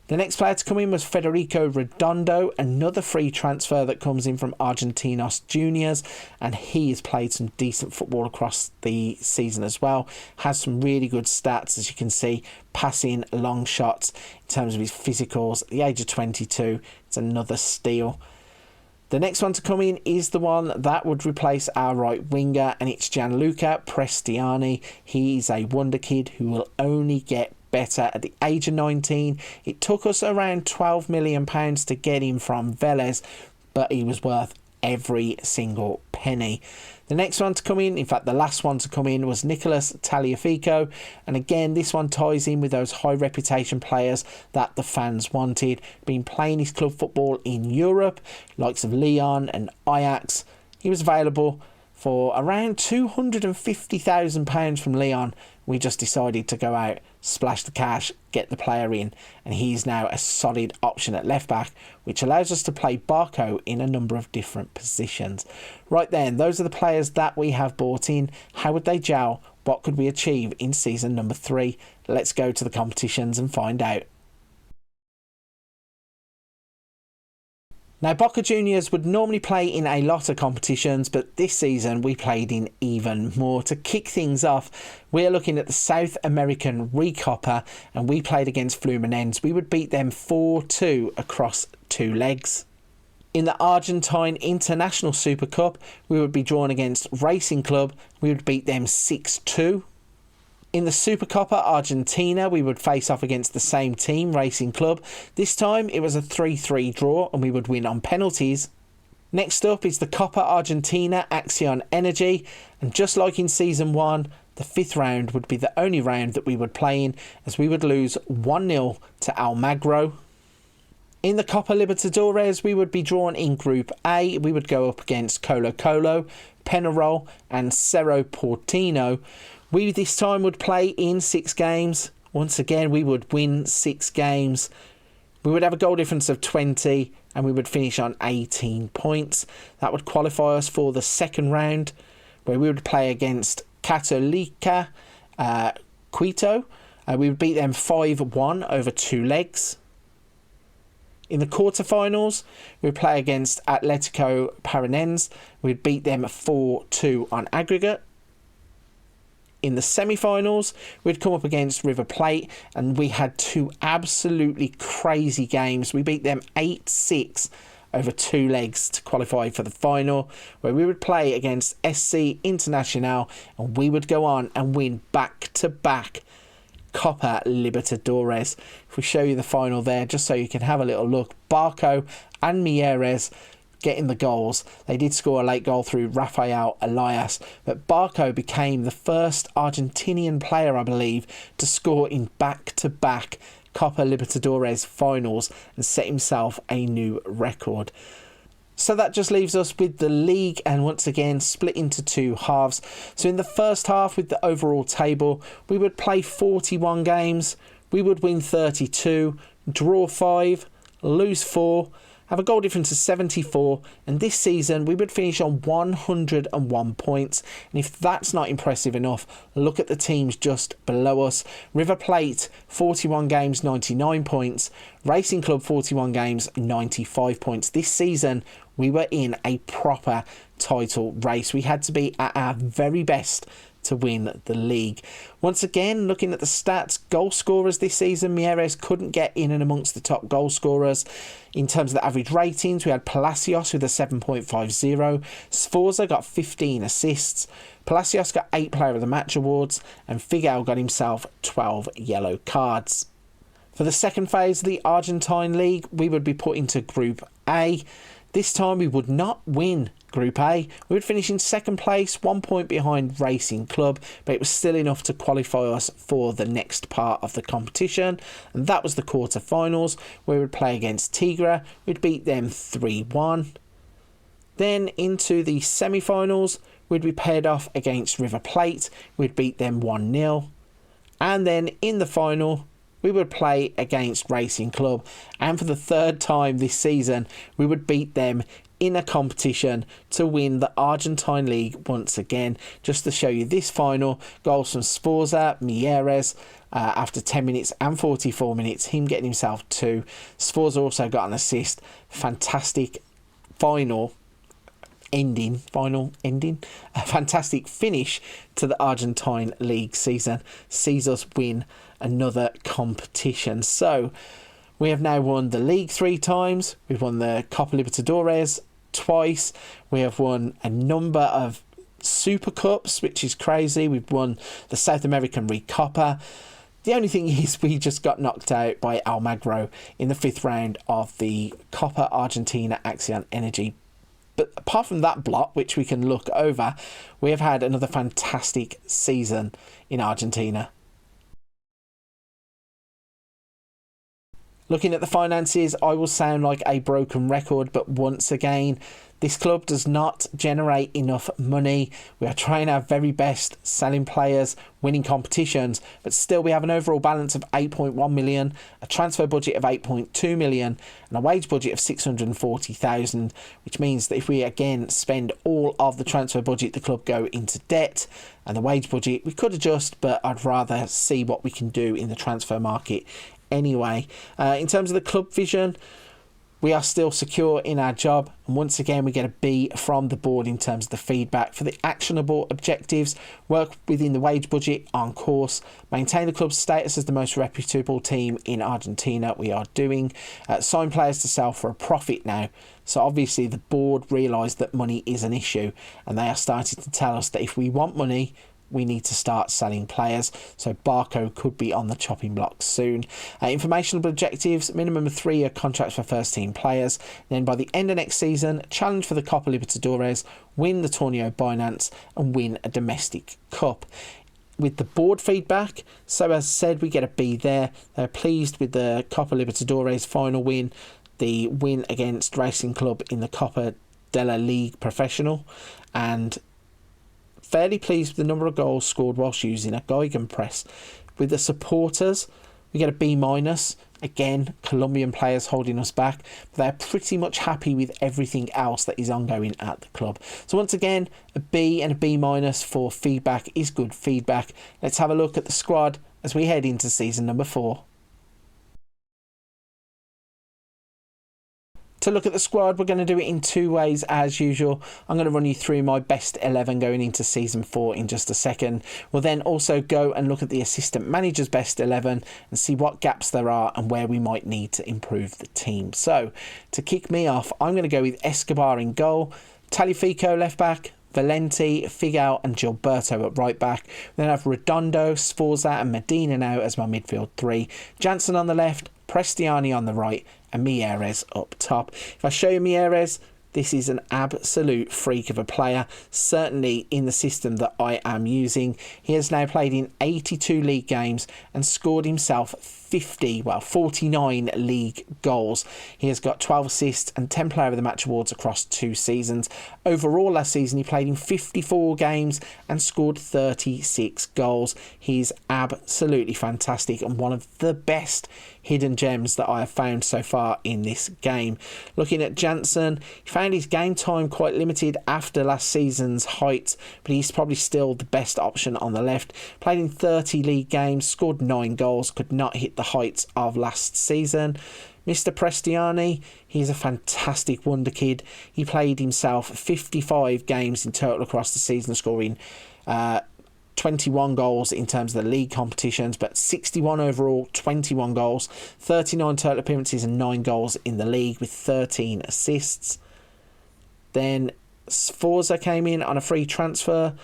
S1: The next player to come in was Federico Redondo, another free transfer that comes in from Argentinos Juniors, and he has played some decent football across the season as well. Has some really good stats, as you can see, passing, long shots. In terms of his physicals, at the age of 22, it's another steal. The next one to come in is the one that would replace our right winger, and it's Gianluca Prestiani. He's a wonder kid who will only get better. At the age of 19, it took us around £12 million to get him from Vélez, but he was worth every single penny. The next one to come in fact the last one to come in, was Nicolas Tagliafico, and again this one ties in with those high reputation players that the fans wanted. Been playing his club football in Europe, likes of Lyon and Ajax. He was available for around £250,000 from Lyon. We just decided to go out, splash the cash, get the player in, and he's now a solid option at left back, which allows us to play Barco in a number of different positions. Right then, those are the players that we have bought in. How would they gel? What could we achieve in season number 3? Let's go to the competitions and find out. Now, Boca Juniors would normally play in a lot of competitions, but this season we played in even more. To kick things off, we're looking at the South American Recopa, and we played against Fluminense. We would beat them 4-2 across 2 legs. In the Argentine International Super Cup, we would be drawn against Racing Club. We would beat them 6-2. In the Supercopa Argentina, we would face off against the same team, Racing Club. This time it was a 3-3 draw and we would win on penalties. Next up is the Copa Argentina Acción Energy, and just like in Season 1, the 5th round would be the only round that we would play in, as we would lose 1-0 to Almagro. In the Copa Libertadores, we would be drawn in Group A. We would go up against Colo-Colo, Peñarol and Cerro Porteño. We this time would play in 6 games. Once again, we would win 6 games. We would have a goal difference of 20 and we would finish on 18 points. That would qualify us for the 2nd round, where we would play against Católica Quito. We would beat them 5-1 over 2 legs. In the quarterfinals, we would play against Atlético Paranaense. We'd beat them 4-2 on aggregate. In the semi-finals, we'd come up against River Plate, and we had 2 absolutely crazy games. We beat them 8-6 over 2 legs to qualify for the final, where we would play against SC Internacional, and we would go on and win back-to-back Copa Libertadores. If we show you the final there, just so you can have a little look, Barco and Mieres getting the goals. They did score a late goal through Rafael Elias, but Barco became the first Argentinian player, I believe, to score in back-to-back Copa Libertadores finals and set himself a new record. So that just leaves us with the league, and once again split into 2 halves. So in the first half, with the overall table, we would play 41 games, we would win 32, draw 5, lose 4, have a goal difference of 74, and this season we would finish on 101 points. And if that's not impressive enough, look at the teams just below us. River Plate, 41 games, 99 points. Racing Club, 41 games, 95 points. This season we were in a proper title race. We had to be at our very best to win the league. Once again, looking at the stats, goal scorers this season, Mieres couldn't get in and amongst the top goal scorers. In terms of the average ratings, we had Palacios with a 7.50, Sforza got 15 assists, Palacios got 8 Player of the Match awards, and Figueroa got himself 12 yellow cards. For the second phase of the Argentine League, we would be put into Group A. This time we would not win Group A. We would finish in second place, 1 point behind Racing Club, but it was still enough to qualify us for the next part of the competition, and that was the quarter-finals, where we would play against Tigre. We'd beat them 3-1. Then into the semi-finals, we'd be paired off against River Plate. We'd beat them 1-0. And then in the final, we would play against Racing Club, and for the third time this season, we would beat them in a competition to win the Argentine League once again. Just to show you this final, goals from Sforza, Mieres, after 10 minutes and 44 minutes, him getting himself 2. Sforza also got an assist. Fantastic final ending. A fantastic finish to the Argentine League season. Sees us win another competition. So we have now won the league 3 times. We've won the Copa Libertadores twice. We have won a number of Super Cups, which is crazy. We've won the South American Recopa. The only thing is we just got knocked out by Almagro in the 5th round of the Copa Argentina Acción Energy. But apart from that blot, which we can look over, we have had another fantastic season in Argentina. Looking at the finances, I will sound like a broken record, but once again, this club does not generate enough money. We are trying our very best, selling players, winning competitions, but still we have an overall balance of 8.1 million, a transfer budget of 8.2 million, and a wage budget of 640,000, which means that if we again spend all of the transfer budget, the club go into debt, and the wage budget we could adjust, but I'd rather see what we can do in the transfer market anyway. In terms of the club vision, we are still secure in our job, and once again we get a B from the board in terms of the feedback. For the actionable objectives, work within the wage budget on course, maintain the club's status as the most reputable team in Argentina. We are doing sign players to sell for a profit now. So obviously the board realised that money is an issue, and they are starting to tell us that if we want money, we need to start selling players. So Barco could be on the chopping block soon. Informational objectives, minimum of 3-year contracts for first team players. Then by the end of next season, challenge for the Copa Libertadores, win the Torneo Binance, and win a domestic cup. With the board feedback, so as said, we get a B there. They're pleased with the Copa Libertadores final win, the win against Racing Club in the Copa de la Liga Professional, and fairly pleased with the number of goals scored whilst using a Gegenpress. With the supporters, we get a B-. Again, Colombian players holding us back, but they're pretty much happy with everything else that is ongoing at the club. So once again, a B and a B- for feedback is good feedback. Let's have a look at the squad as we head into season number 4. To look at the squad, we're going to do it in 2 ways as usual. I'm going to run you through my best 11 going into season 4 in just a second. We'll then also go and look at the assistant manager's best 11 and see what gaps there are and where we might need to improve the team. So to kick me off, I'm going to go with Escobar in goal, Talifico left back, Valenti, Figueroa and Gilberto at right back. Then I have Redondo, Sforza and Medina now as my midfield 3. Jansen on the left, Prestiani on the right, and Mieres up top. If I show you Mieres, This is an absolute freak of a player, certainly in the system that I am using. He has now played in 82 league games and scored himself 49 league goals. He has got 12 assists and 10 Player of the Match awards across 2 seasons. Overall, last season he played in 54 games and scored 36 goals. He's absolutely fantastic and one of the best hidden gems that I have found so far in this game. Looking at Janssen, he found his game time quite limited after last season's height, but he's probably still the best option on the left. Played in 30 league games, scored 9 goals, could not hit the heights of last season. Mr. Prestiani, he's a fantastic wonder kid. He played himself 55 games in total across the season, scoring 21 goals in terms of the league competitions, but 61 overall, 21 goals, 39 total appearances and 9 goals in the league with 13 assists. Then Sforza came in on a free transfer,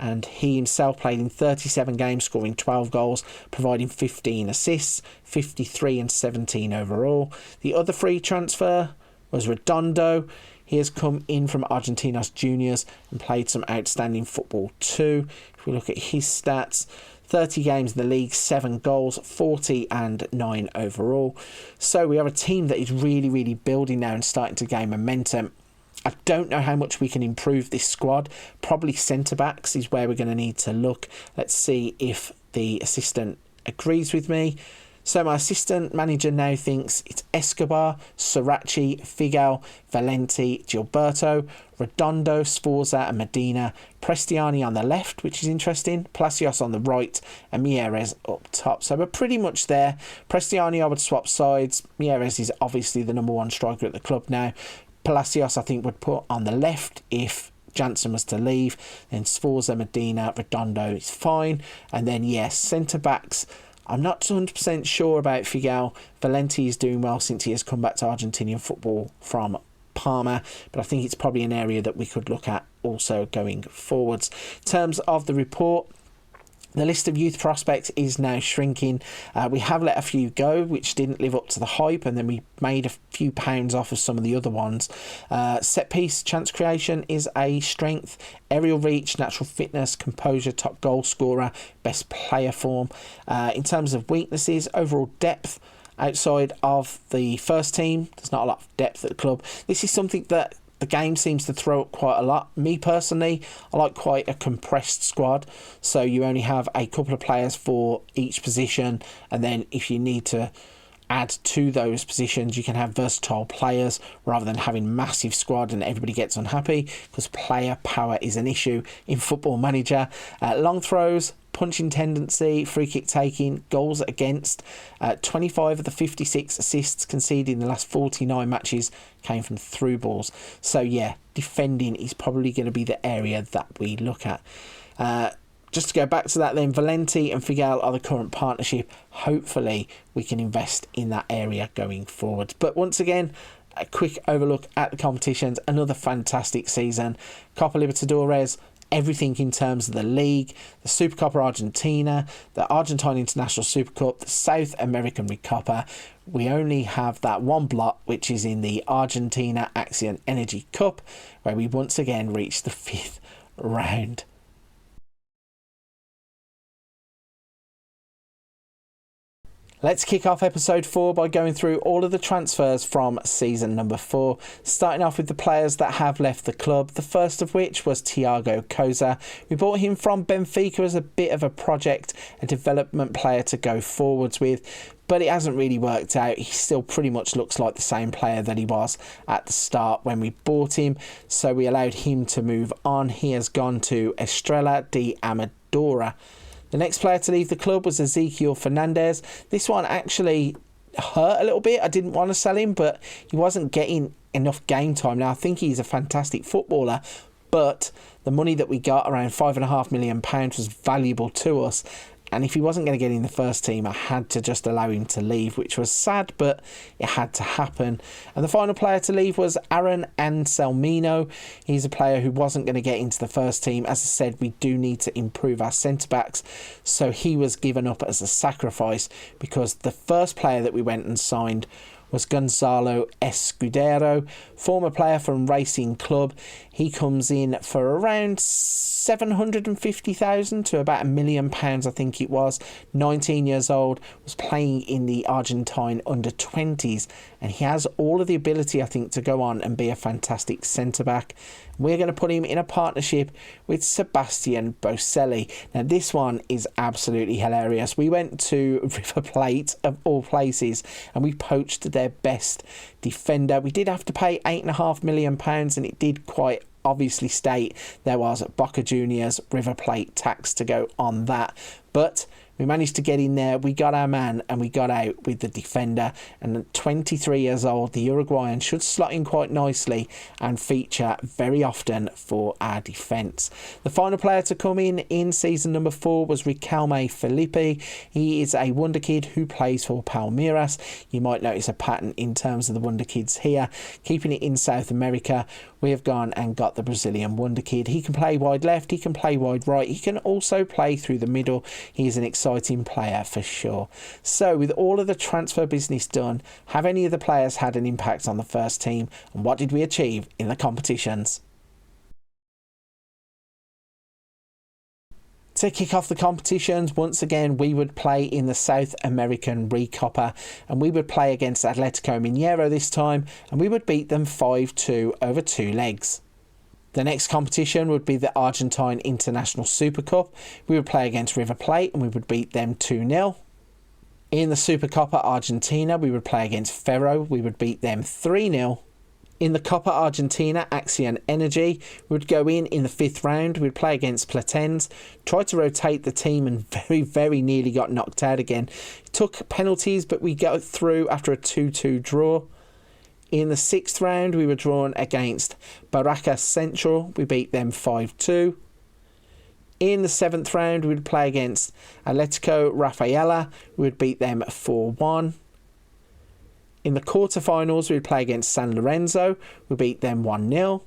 S1: and he himself played in 37 games, scoring 12 goals, providing 15 assists, 53 and 17 overall. The other free transfer was Redondo. He has come in from Argentina's juniors and played some outstanding football too. If we look at his stats, 30 games in the league, 7 goals, 40 and 9 overall. So we have a team that is really, really building now and starting to gain momentum. I don't know how much we can improve this squad. Probably centre-backs is where we're going to need to look. Let's see if the assistant agrees with me. So my assistant manager now thinks it's Escobar, Srirachi, Figal, Valenti, Gilberto, Redondo, Sforza and Medina, Prestiani on the left, which is interesting, Palacios on the right and Mieres up top. So we're pretty much there. Prestiani I would swap sides. Mieres is obviously the number 1 striker at the club now. Palacios I think would put on the left if Janssen was to leave. Then Sforza, Medina, Redondo is fine. And then yes, centre-backs, I'm not 100% sure about Figal. Valenti is doing well since he has come back to Argentinian football from Parma, but I think it's probably an area that we could look at also going forwards. In terms of the report, the list of youth prospects is now shrinking. We have let a few go which didn't live up to the hype, and then we made a few pounds off of some of the other ones. Set piece chance creation is a strength. Aerial reach, natural fitness, composure, top goal scorer, best player form. In terms of weaknesses, overall depth outside of the first team, there's not a lot of depth at the club. This is something that the game seems to throw up quite a lot. Me personally, I like quite a compressed squad. So you only have a couple of players for each position. And then if you need to add to those positions, you can have versatile players rather than having massive squad and everybody gets unhappy, because player power is an issue in Football Manager. Long throws, punching tendency, free kick taking, goals against. 25 of the 56 assists conceded in the last 49 matches came from through balls. So yeah, defending is probably going to be the area that we look at. Just to go back to that then, Valenti and Figal are the current partnership. Hopefully we can invest in that area going forward. But once again, a quick overlook at the competitions. Another fantastic season. Copa Libertadores, everything in terms of the league, the Supercopa Argentina, the Argentine International Super Cup, the South American Recopa. We only have that one blot, which is in the Argentina Axion Energy Cup, where we once again reached the 5th round. Let's kick off episode 4 by going through all of the transfers from season number 4, starting off with the players that have left the club, the first of which was Thiago Coza. We bought him from Benfica as a bit of a project, a development player to go forwards with, but it hasn't really worked out. He still pretty much looks like the same player that he was at the start when we bought him, so we allowed him to move on. He has gone to Estrela de Amadora. The next player to leave the club was Ezequiel Fernandez. This one actually hurt a little bit. I didn't want to sell him, but he wasn't getting enough game time. Now, I think he's a fantastic footballer, but the money that we got, around £5.5 million, was valuable to us. And if he wasn't going to get in the first team, I had to just allow him to leave, which was sad, but it had to happen. And the final player to leave was Aaron Anselmino. He's a player who wasn't going to get into the first team. As I said, we do need to improve our centre-backs. So he was given up as a sacrifice, because the first player that we went and signed was Gonzalo Escudero, former player from Racing Club. He comes in for around 750,000 to about £1 million, I think it was. 19 years old, was playing in the Argentine under-20s, and he has all of the ability, I think, to go on and be a fantastic centre-back. We're going to put him in a partnership with Sebastian Boselli. Now, this one is absolutely hilarious. We went to River Plate, of all places, and we poached their best defender. We did have to pay £8.5 million, and it did quite obviously state there was Boca Juniors River Plate tax to go on that. But we managed to get in there, we got our man, and we got out with the defender. And at 23 years old, the Uruguayan should slot in quite nicely and feature very often for our defence. The final player to come in season number 4 was Riquelme Felipe. He is a wonder kid who plays for Palmeiras. You might notice a pattern in terms of the wonder kids here. Keeping it in South America, we have gone and got the Brazilian wonder kid. He can play wide left, he can play wide right, he can also play through the middle. He is an exciting player for sure. So with all of the transfer business done, have any of the players had an impact on the first team, and what did we achieve in the competitions? To kick off the competitions, once again, we would play in the South American Recopa, and we would play against Atletico Mineiro this time, and we would beat them 5-2 over 2 legs. The next competition would be the Argentine International Super Cup. We would play against River Plate, and we would beat them 2-0. In the Supercopa Argentina, we would play against Ferro. We would beat them 3-0. In the Copa Argentina Axion Energy, we would go in the 5th round. We'd play against Platense, tried to rotate the team and very, very nearly got knocked out again. Took penalties, but we got through after a 2-2 draw. In the 6th round, we were drawn against Barraca Central. We beat them 5-2. In the 7th round, we would play against Atletico Rafaela. We would beat them 4-1. In the quarterfinals, we would play against San Lorenzo. We beat them 1-0.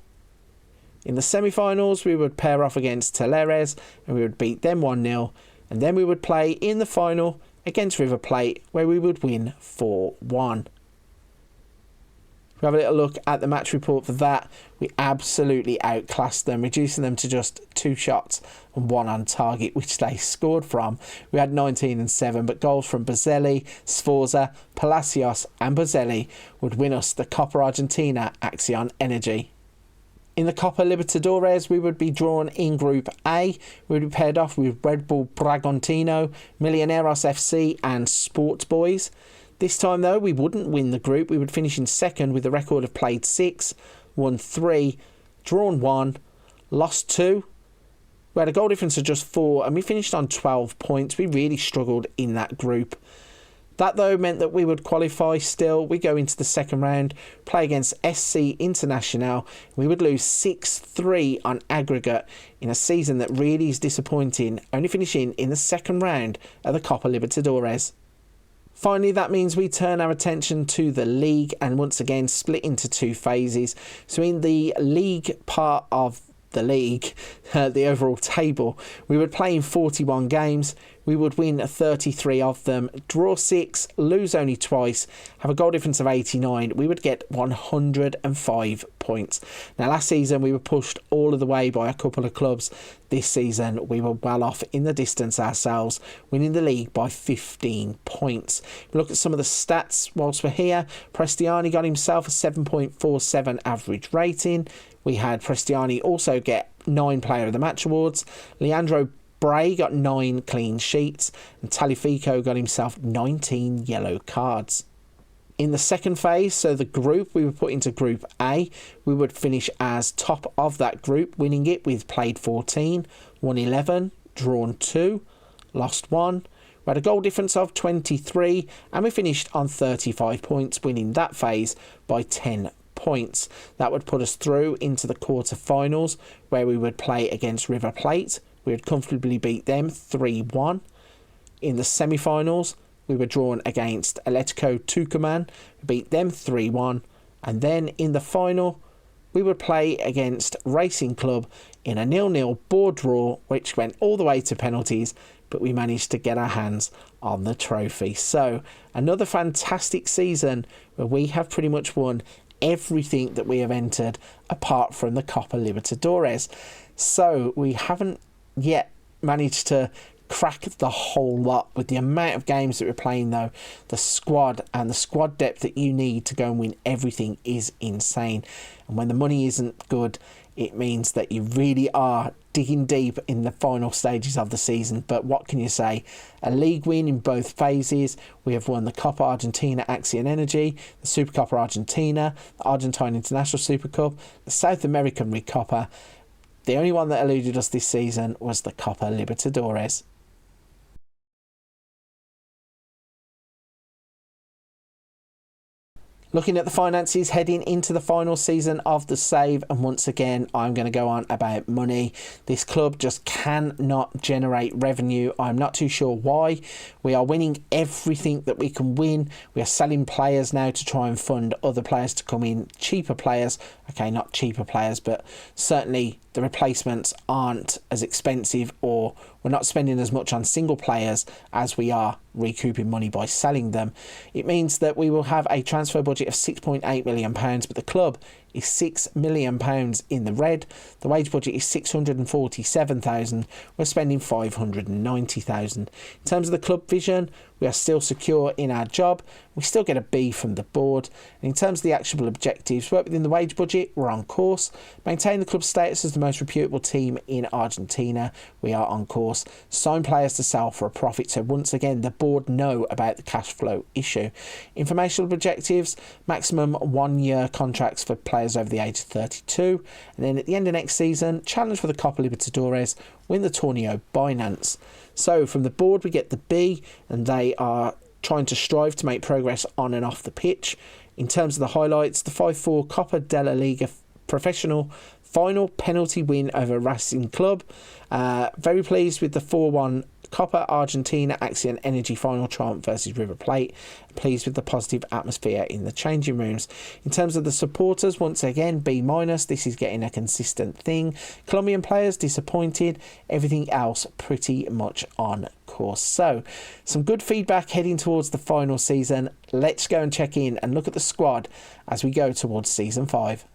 S1: In the semi-finals, we would pair off against Talleres and we would beat them 1-0. And then we would play in the final against River Plate, where we would win 4-1. We have a little look at the match report for that. We absolutely outclassed them, reducing them to just 2 shots and 1 on target, which they scored from. We had 19 and 7, but goals from Boselli, Sforza, Palacios and Boselli would win us the Copa Argentina Axion Energy. In the Copa Libertadores, we would be drawn in Group A. We would be paired off with Red Bull Bragantino, Millonarios FC and Sports Boys. This time, though, we wouldn't win the group. We would finish in 2nd with a record of played 6, won 3, drawn 1, lost 2. We had a goal difference of just 4, and we finished on 12 points. We really struggled in that group. That, though, meant that we would qualify still. We go into the 2nd round, play against SC Internacional. We would lose 6-3 on aggregate in a season that really is disappointing, only finishing in the 2nd round of the Copa Libertadores. Finally, that means we turn our attention to the league and once again split into 2 phases. So in the league part of the league, the overall table, we would play in 41 games. We would win 33 of them, draw 6, lose only twice, have a goal difference of 89. We would get 105 points. Now, last season, we were pushed all of the way by a couple of clubs. This season, we were well off in the distance ourselves, winning the league by 15 points. Look at some of the stats whilst we're here. Prestiani got himself a 7.47 average rating. We had Prestiani also get 9 Player of the Match awards. Leandro Bray got 9 clean sheets, and Talifico got himself 19 yellow cards. In the 2nd phase, so the group, we were put into Group A. We would finish as top of that group, winning it with played 14, won 11, drawn 2, lost 1. We had a goal difference of 23, and we finished on 35 points, winning that phase by 10 points. That would put us through into the quarter-finals, where we would play against River Plate. We would comfortably beat them 3-1. In the semi-finals, we were drawn against Atletico Tucumán, beat them 3-1. And then in the final, we would play against Racing Club in a 0-0 board draw, which went all the way to penalties, but we managed to get our hands on the trophy. So another fantastic season where we have pretty much won everything that we have entered apart from the Copa Libertadores. So we haven't yet managed to crack the whole lot with the amount of games that we're playing, though. The squad and the squad depth that you need to go and win everything is insane. And when the money isn't good, it means that you really are digging deep in the final stages of the season. But what can you say? A league win in both phases. We have won the Copa Argentina Axion Energy, the Supercopa Argentina, the Argentine International Super Cup, the South American Recopa. The only one that eluded us this season was the Copa Libertadores. Looking at the finances heading into the final season of the save, and once again I'm going to go on about money. This club just cannot generate revenue. I'm not too sure why. We are winning everything that we can win. We are selling players now to try and fund other players to come in, cheaper players. Okay, not cheaper players, but certainly the replacements aren't as expensive, or we're not spending as much on single players as we are recouping money by selling them. It means that we will have a transfer budget of £6.8 million, but the club is £6 million in the red. The wage budget is £647,000. We're spending £590,000. In terms of the club vision, we are still secure in our job. We still get a B from the board. And in terms of the actionable objectives, work within the wage budget, we're on course. Maintain the club's status as the most reputable team in Argentina, we are on course. Sign players to sell for a profit. So once again, the board know about the cash flow issue. Informational objectives, maximum 1 year contracts for players over the age of 32. And then at the end of next season, challenge for the Copa Libertadores, win the Torneo Binance. So from the board, we get the B, and they are trying to strive to make progress on and off the pitch. In terms of the highlights, the 5-4 Copa de la Liga professional final penalty win over Racing Club. Very pleased with the 4-1 Copa Argentina Axion Energy final triumph versus River Plate. Pleased with the positive atmosphere in the changing rooms. In terms of the supporters, once again, B-. This is getting a consistent thing. Colombian players disappointed. Everything else pretty much on course. So, some good feedback heading towards the final season. Let's go and check in and look at the squad as we go towards season 5.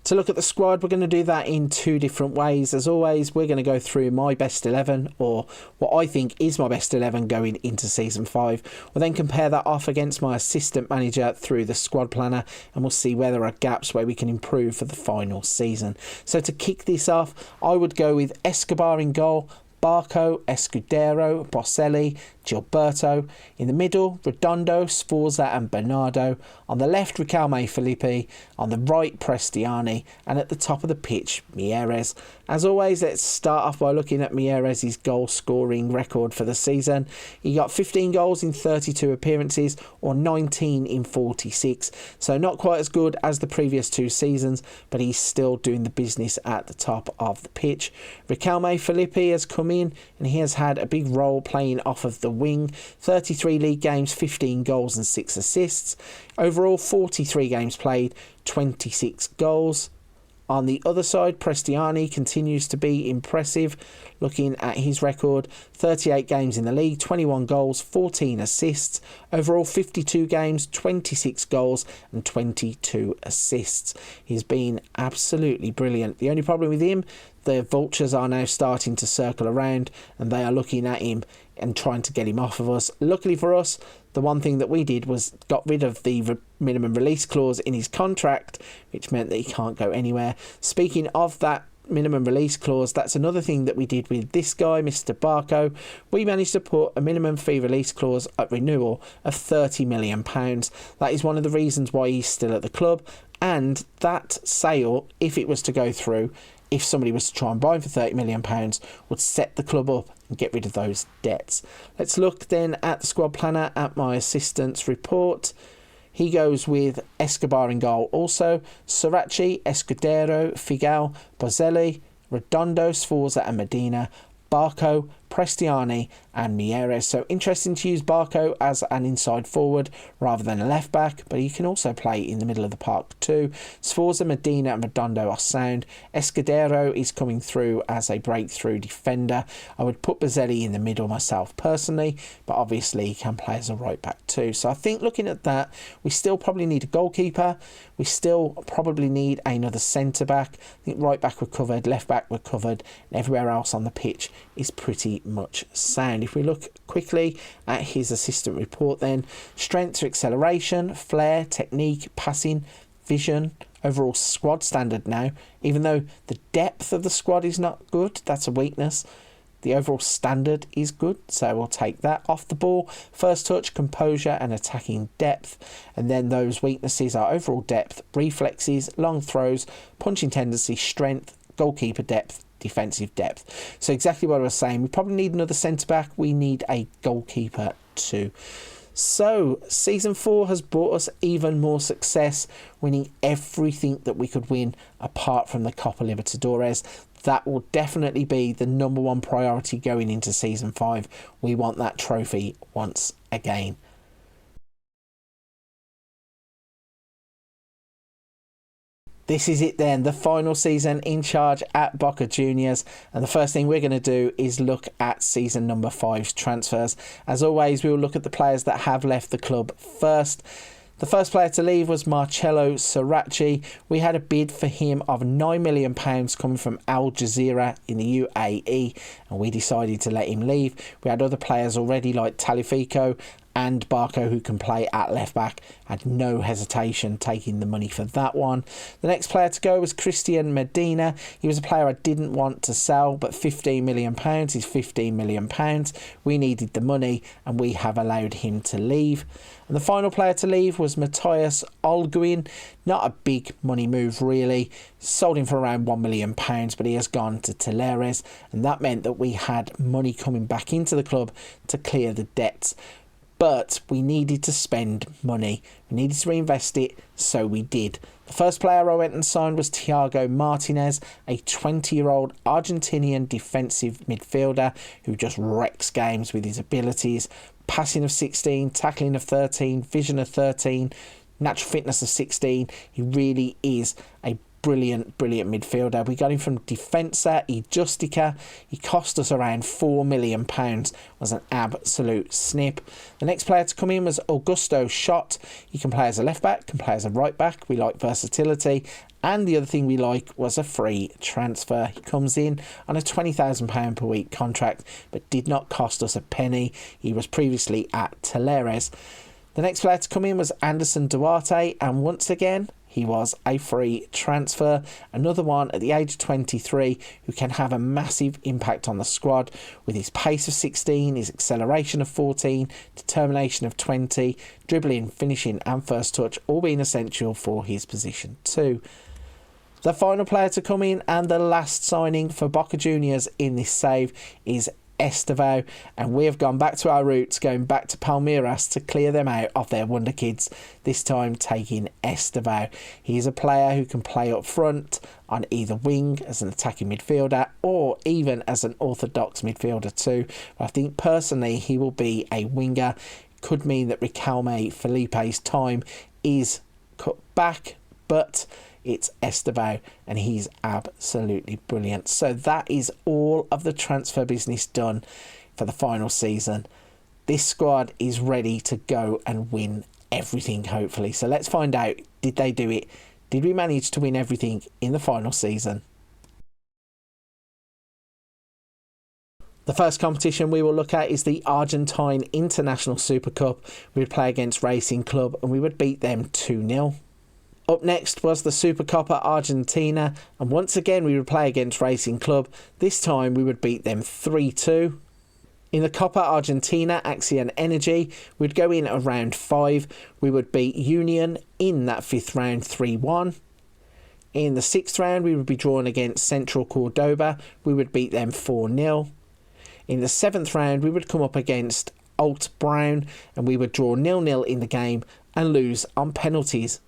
S1: To look at the squad, we're going to do that in two different ways. As always, we're going to go through my best 11, or what I think is my best 11 going into season 5. We'll then compare that off against my assistant manager through the squad planner, and we'll see where there are gaps where we can improve for the final season. So to kick this off, I would go with Escobar in goal, Barco, Escudero, Boselli, Gilberto. In the middle, Redondo, Sforza and Bernardo. On the left, Riquelme, Felipe. On the right, Prestiani. And at the top of the pitch, Mieres. As always, let's start off by looking at Mieres' goal scoring record for the season. He got 15 goals in 32 appearances, or 19 in 46. So not quite as good as the previous two seasons, but he's still doing the business at the top of the pitch. Riquelme Felipe has come in, and he has had a big role playing off of the wing. 33 league games, 15 goals and 6 assists. Overall, 43 games played, 26 goals. On the other side, Prestiani continues to be impressive. Looking at his record, 38 games in the league, 21 goals, 14 assists. Overall, 52 games, 26 goals and 22 assists. He's been absolutely brilliant. The only problem with him, the vultures are now starting to circle around, and they are looking at him and trying to get him off of us. Luckily for us, the one thing that we did was got rid of the minimum release clause in his contract, which meant that he can't go anywhere. Speaking of that minimum release clause, that's another thing that we did with this guy, Mr. Barco. We managed to put a minimum fee release clause at renewal of £30 million. That is one of the reasons why he's still at the club, and that sale, if it was to go through, if somebody was to try and buy him for £30 million, would set the club up and get rid of those debts. Let's look then at the squad planner, at my assistant's report. He goes with Escobar in goal also, Srirachi, Escudero, Figal, Bozelli, Redondo, Sforza and Medina, Barco, Prestiani and Mieres. So interesting to use Barco as an inside forward rather than a left back, but he can also play in the middle of the park too. Sforza, Medina and Redondo are sound. Escudero is coming through as a breakthrough defender. I would put Bazzelli in the middle myself personally, but obviously he can play as a right back too. So I think looking at that, we still probably need a goalkeeper. We still probably need another centre back. I think right back we're covered, left back we're covered, and everywhere else on the pitch is pretty much sound. If we look quickly at his assistant report then, strength to acceleration, flair, technique, passing, vision, overall squad standard now. Even though the depth of the squad is not good, that's a weakness. The overall standard is good, so we'll take that. Off the ball, first touch, composure and attacking depth. And then those weaknesses are overall depth, reflexes, long throws, punching tendency, strength, goalkeeper depth, defensive depth. So exactly what I was saying, we probably need another centre-back. We need a goalkeeper too. So, Season 4 has brought us even more success, winning everything that we could win apart from the Copa Libertadores. That will definitely be the number one priority going into Season 5. We want that trophy once again. This is it then, the final season in charge at Boca Juniors. And the first thing we're going to do is look at season number 5's transfers. As always, we will look at the players that have left the club first. The first player to leave was Marcello Sirachi. We had a bid for him of £9 million coming from Al Jazeera in the UAE, and we decided to let him leave. We had other players already like Talifico and Barco, who can play at left back. Had no hesitation taking the money for that one. The next player to go was Christian Medina. He was a player I didn't want to sell, but £15 million is £15 million. We needed the money and we have allowed him to leave. And the final player to leave was Matthias Olguin. Not a big money move really. Sold him for around £1 million, but he has gone to Talleres, and that meant that we had money coming back into the club to clear the debts. But we needed to spend money. We needed to reinvest it, so we did. The first player I went and signed was Thiago Martinez, a 20-year-old Argentinian defensive midfielder who just wrecks games with his abilities. Passing of 16, tackling of 13, vision of 13, natural fitness of 16. He really is a brilliant midfielder. We got him from Defensa y Justica. He cost us around £4 million. Was an absolute snip. The next player to come in was Augusto Schott. He can play as a left back, can play as a right back. We like versatility. And the other thing we like was a free transfer. He comes in on a £20,000 per week contract, but did not cost us a penny. He was previously at Talleres. The next player to come in was Anderson Duarte, and once again, he was a free transfer. Another one at the age of 23 who can have a massive impact on the squad with his pace of 16, his acceleration of 14, determination of 20, dribbling, finishing and first touch all being essential for his position too. The final player to come in and the last signing for Boca Juniors in this save is Estevao, and we have gone back to our roots, going back to Palmeiras to clear them out of their wonder kids, this time taking Estevao. He is a player who can play up front on either wing as an attacking midfielder or even as an orthodox midfielder too. But I think personally he will be a winger. Could mean that Riquelme Felipe's time is cut back, but it's Estevao and he's absolutely brilliant. So that is all of the transfer business done for the final season. This squad is ready to go and win everything, hopefully. So let's find out, did they do it? Did we manage to win everything in the final season? The first competition we will look at is the Argentine International Super Cup. We would play against Racing Club and we would beat them 2-0. Up next was the Supercopa Argentina, and once again we would play against Racing Club. This time we would beat them 3-2. In the Copa Argentina Axion Energy, we'd go in at round 5. We would beat Union in that 5th round 3-1. In the 6th round we would be drawn against Central Cordoba. We would beat them 4-0. In the 7th round we would come up against Alt Brown and we would draw 0-0 in the game and lose on penalties.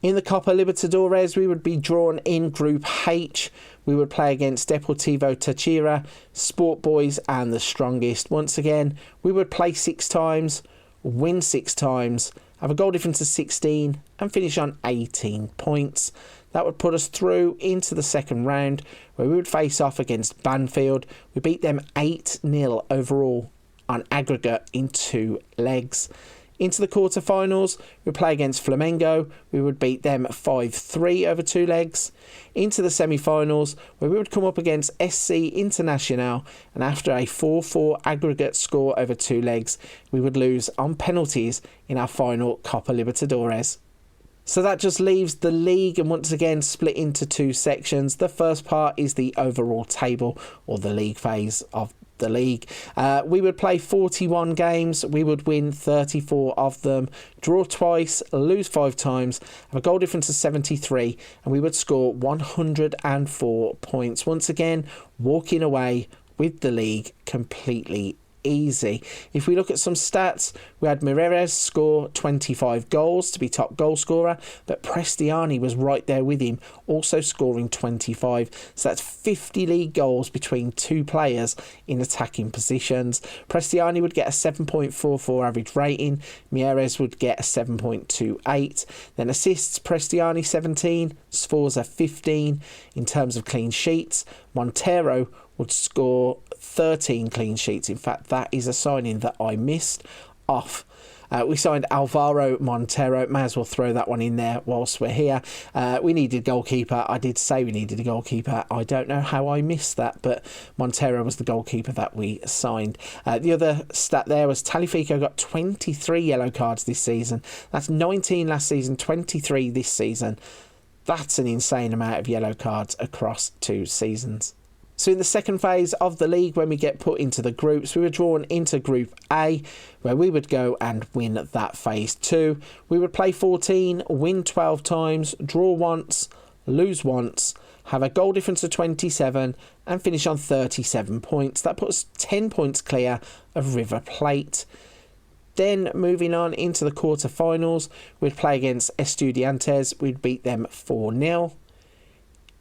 S1: In the Copa Libertadores, we would be drawn in Group H we would play against Deportivo Táchira, Sport Boys and the Strongest. Once again, we would play 6 times, win 6 times, have a goal difference of 16 and finish on 18 points. That would put us through into the second round where we would face off against Banfield. We beat them 8-0 overall on aggregate in 2 legs. Into the quarterfinals, we play against Flamengo. We would beat them 5-3 over 2 legs. Into the semi-finals, where we would come up against SC Internacional, and after a 4-4 aggregate score over 2 legs, we would lose on penalties in our final Copa Libertadores. So that just leaves the league, and once again split into 2 sections. The first part is the overall table, or the league phase of the league. We would play 41 games, we would win 34 of them, draw twice, lose 5 times, have a goal difference of 73, and we would score 104 points. Once again, walking away with the league completely easy. If we look at some stats, we had Mireles score 25 goals to be top goal scorer, but Prestiani was right there with him, also scoring 25. So that's 50 league goals between 2 players in attacking positions. Prestiani would get a 7.44 average rating, Mireles would get a 7.28. Then assists, Prestiani 17, Sforza 15. In terms of clean sheets, Montero would score 13 clean sheets. In fact, that is a signing that I missed off. We signed Alvaro Montero. May as well throw that one in there whilst we're here. We needed a goalkeeper. I did say we needed a goalkeeper. I don't know how I missed that, but Montero was the goalkeeper that we signed. The other stat there was Talifico got 23 yellow cards this season. That's 19 last season, 23 this season. That's an insane amount of yellow cards across 2 seasons. So in the second phase of the league, when we get put into the groups, we were drawn into Group A, where we would go and win that phase 2. We would play 14, win 12 times, draw once, lose once, have a goal difference of 27 and finish on 37 points. That puts 10 points clear of River Plate. Then moving on into the quarterfinals, we'd play against Estudiantes. We'd beat them 4-0.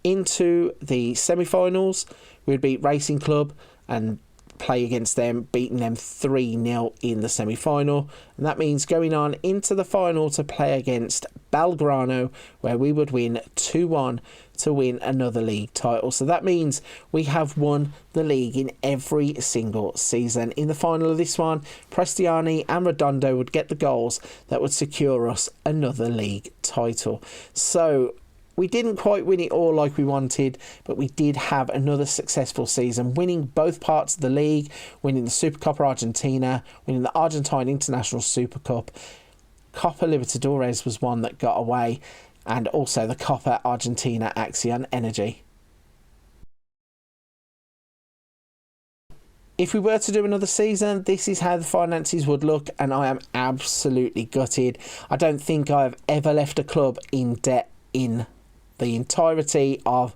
S1: Into the semi-finals, we'd beat Racing Club and play against them, beating them 3-0 in the semi-final. And that means going on into the final to play against Belgrano, where we would win 2-1 to win another league title. So that means we have won the league in every single season. In the final of this one, Prestiani and Redondo would get the goals that would secure us another league title. So we didn't quite win it all like we wanted, but we did have another successful season, winning both parts of the league, winning the Supercopa Argentina, winning the Argentine International Super Cup. Copa Libertadores was one that got away, and also the Copa Argentina Acción Energy. If we were to do another season, this is how the finances would look, and I am absolutely gutted. I don't think I've ever left a club in debt in the entirety of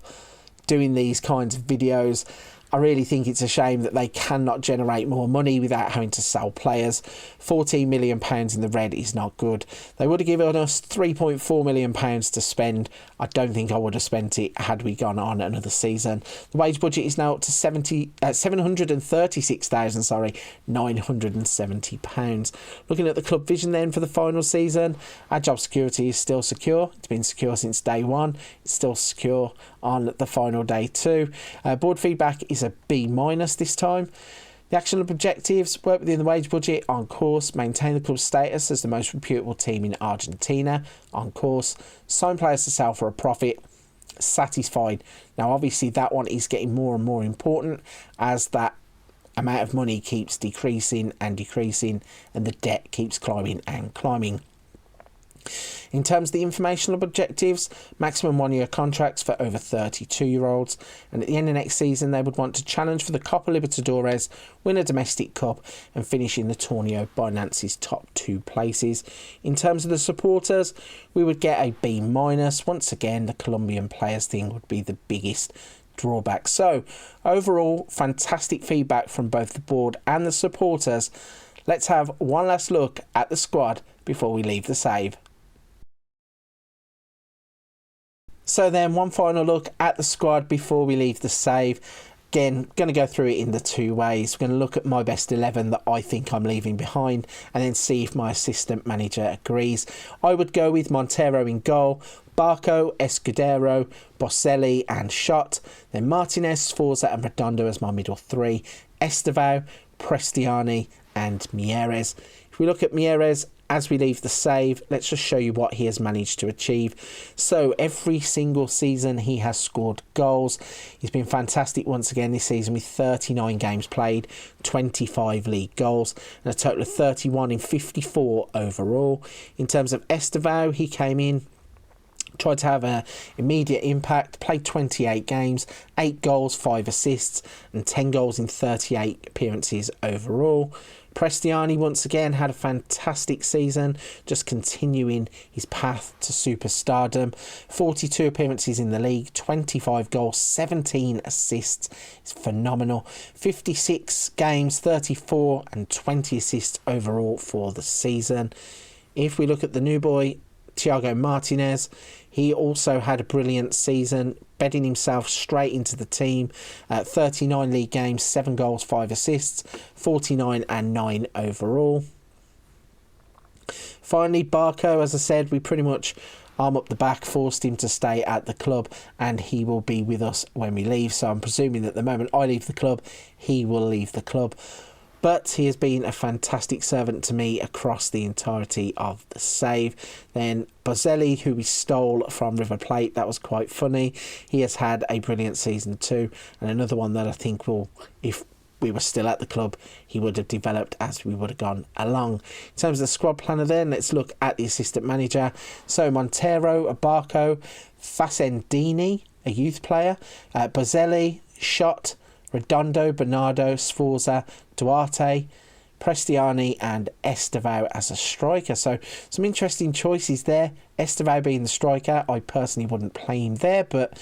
S1: doing these kinds of videos. I really think it's a shame that they cannot generate more money without having to sell players. £14 million in the red is not good. They would have given us £3.4 million to spend. I don't think I would have spent it had we gone on another season. The wage budget is now up to £736,970. Looking at the club vision then for the final season, our job security is still secure. It's been secure since day 1. It's still secure on the final day too. Board feedback is a B- this time. The actionable objectives: work within the wage budget, on course; maintain the club's status as the most reputable team in Argentina, on course; sign players to sell for a profit, satisfied. Now obviously that one is getting more and more important as that amount of money keeps decreasing and decreasing and the debt keeps climbing and climbing. In terms of the informational objectives, maximum 1-year contracts for over 32-year-olds, and at the end of next season they would want to challenge for the Copa Libertadores, win a domestic cup and finish in the Torneo by Nancy's top 2 places. In terms of the supporters, we would get a B-. Once again, the Colombian players thing would be the biggest drawback. So overall, fantastic feedback from both the board and the supporters. Let's have one last look at the squad before we leave the save. So then one final look at the squad before we leave the save. Again, going to go through it in the two ways. We're going to look at my best 11 that I think I'm leaving behind and then see if my assistant manager agrees. I would go with Montero in goal, Barco, Escudero, Boselli and Schott. Then Martinez, Sforza and Redondo as my middle three. Estevao, Prestiani and Mieres. If we look at Mieres, as we leave the save, let's just show you what he has managed to achieve. So every single season he has scored goals. He's been fantastic once again this season with 39 games played, 25 league goals, and a total of 31 in 54 overall. In terms of Estevao, he came in, tried to have an immediate impact, played 28 games, 8 goals, 5 assists, and 10 goals in 38 appearances overall. Prestiani once again had a fantastic season, just continuing his path to superstardom. 42 appearances in the league, 25 goals, 17 assists. It's phenomenal. 56 games, 34 and 20 assists overall for the season. If we look at the new boy, Thiago Martinez, he also had a brilliant season, bedding himself straight into the team. 39 league games, 7 goals, 5 assists, 49 and 9 overall. Finally, Barco, as I said, we pretty much arm up the back, forced him to stay at the club, and he will be with us when we leave. So I'm presuming that the moment I leave the club, he will leave the club. But he has been a fantastic servant to me across the entirety of the save. Then Boselli, who we stole from River Plate, that was quite funny. He has had a brilliant season too, and another one that I think will, if we were still at the club, he would have developed as we would have gone along. In terms of the squad planner then, let's look at the assistant manager. So Montero, Barco, Facendini, a youth player, Boselli, Schott, Redondo, Bernardo, Sforza, Duarte, Prestiani and Estevao as a striker. So some interesting choices there. Estevao being the striker, I personally wouldn't play him there, but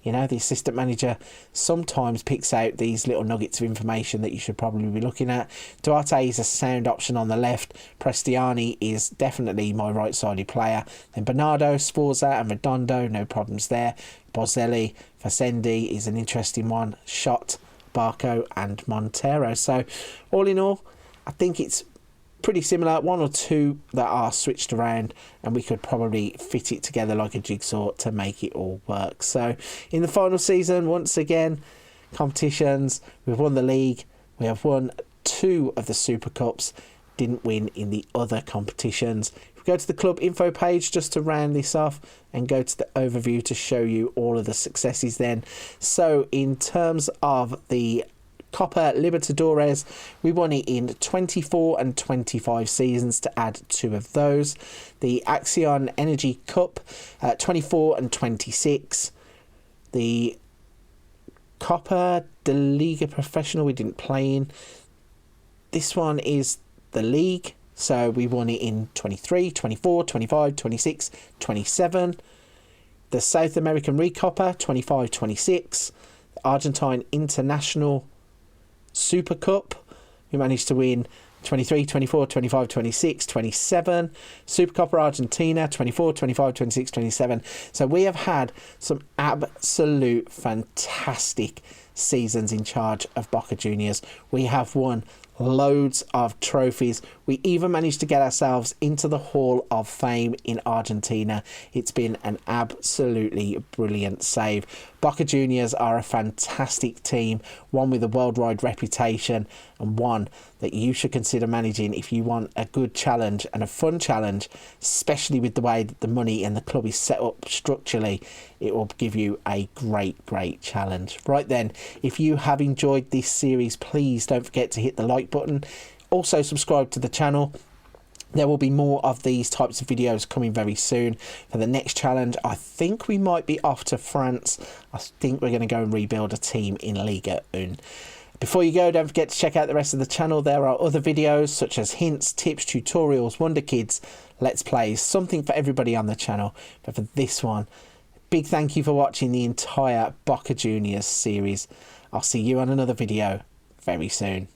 S1: you know, the assistant manager sometimes picks out these little nuggets of information that you should probably be looking at. Duarte is a sound option on the left. Prestiani is definitely my right-sided player. Then Bernardo, Sforza and Redondo, no problems there. Boselli, Facendi is an interesting one. Schott, Barco and Montero. So all in all, I think it's pretty similar. One or two that are switched around and we could probably fit it together like a jigsaw to make it all work. So in the final season, once again, competitions, we've won the league, we have won 2 of the Super Cups, didn't win in the other competitions. If we go to the club info page just to round this off and go to the overview to show you all of the successes then. So in terms of the Copa Libertadores, we won it in 24 and 25 seasons to add 2 of those. The Axion Energy Cup, 24 and 26. The Copa de Liga Professional we didn't play in. This one is the league. So we won it in 23, 24, 25, 26, 27. The South American Recopa, 25, 26. The Argentine International Super Cup, we managed to win 23, 24, 25, 26, 27. Supercopa Argentina, 24, 25, 26, 27. So we have had some absolute fantastic seasons in charge of Boca Juniors. We have won loads of trophies. We even managed to get ourselves into the Hall of Fame in Argentina. It's been an absolutely brilliant save. Boca Juniors are a fantastic team, one with a worldwide reputation and one that you should consider managing if you want a good challenge and a fun challenge, especially with the way that the money and the club is set up structurally. It will give you a great challenge. Right then, if you have enjoyed this series, please don't forget to hit the like button. Also subscribe to the channel. There will be more of these types of videos coming very soon. For the next challenge, I think we might be off to France. I think we're going to go and rebuild a team in Liga 1. Before you go, don't forget to check out the rest of the channel. There are other videos such as hints, tips, tutorials, Wonder Kids, Let's Plays, something for everybody on the channel. But for this one, big thank you for watching the entire Boca Juniors series. I'll see you on another video very soon.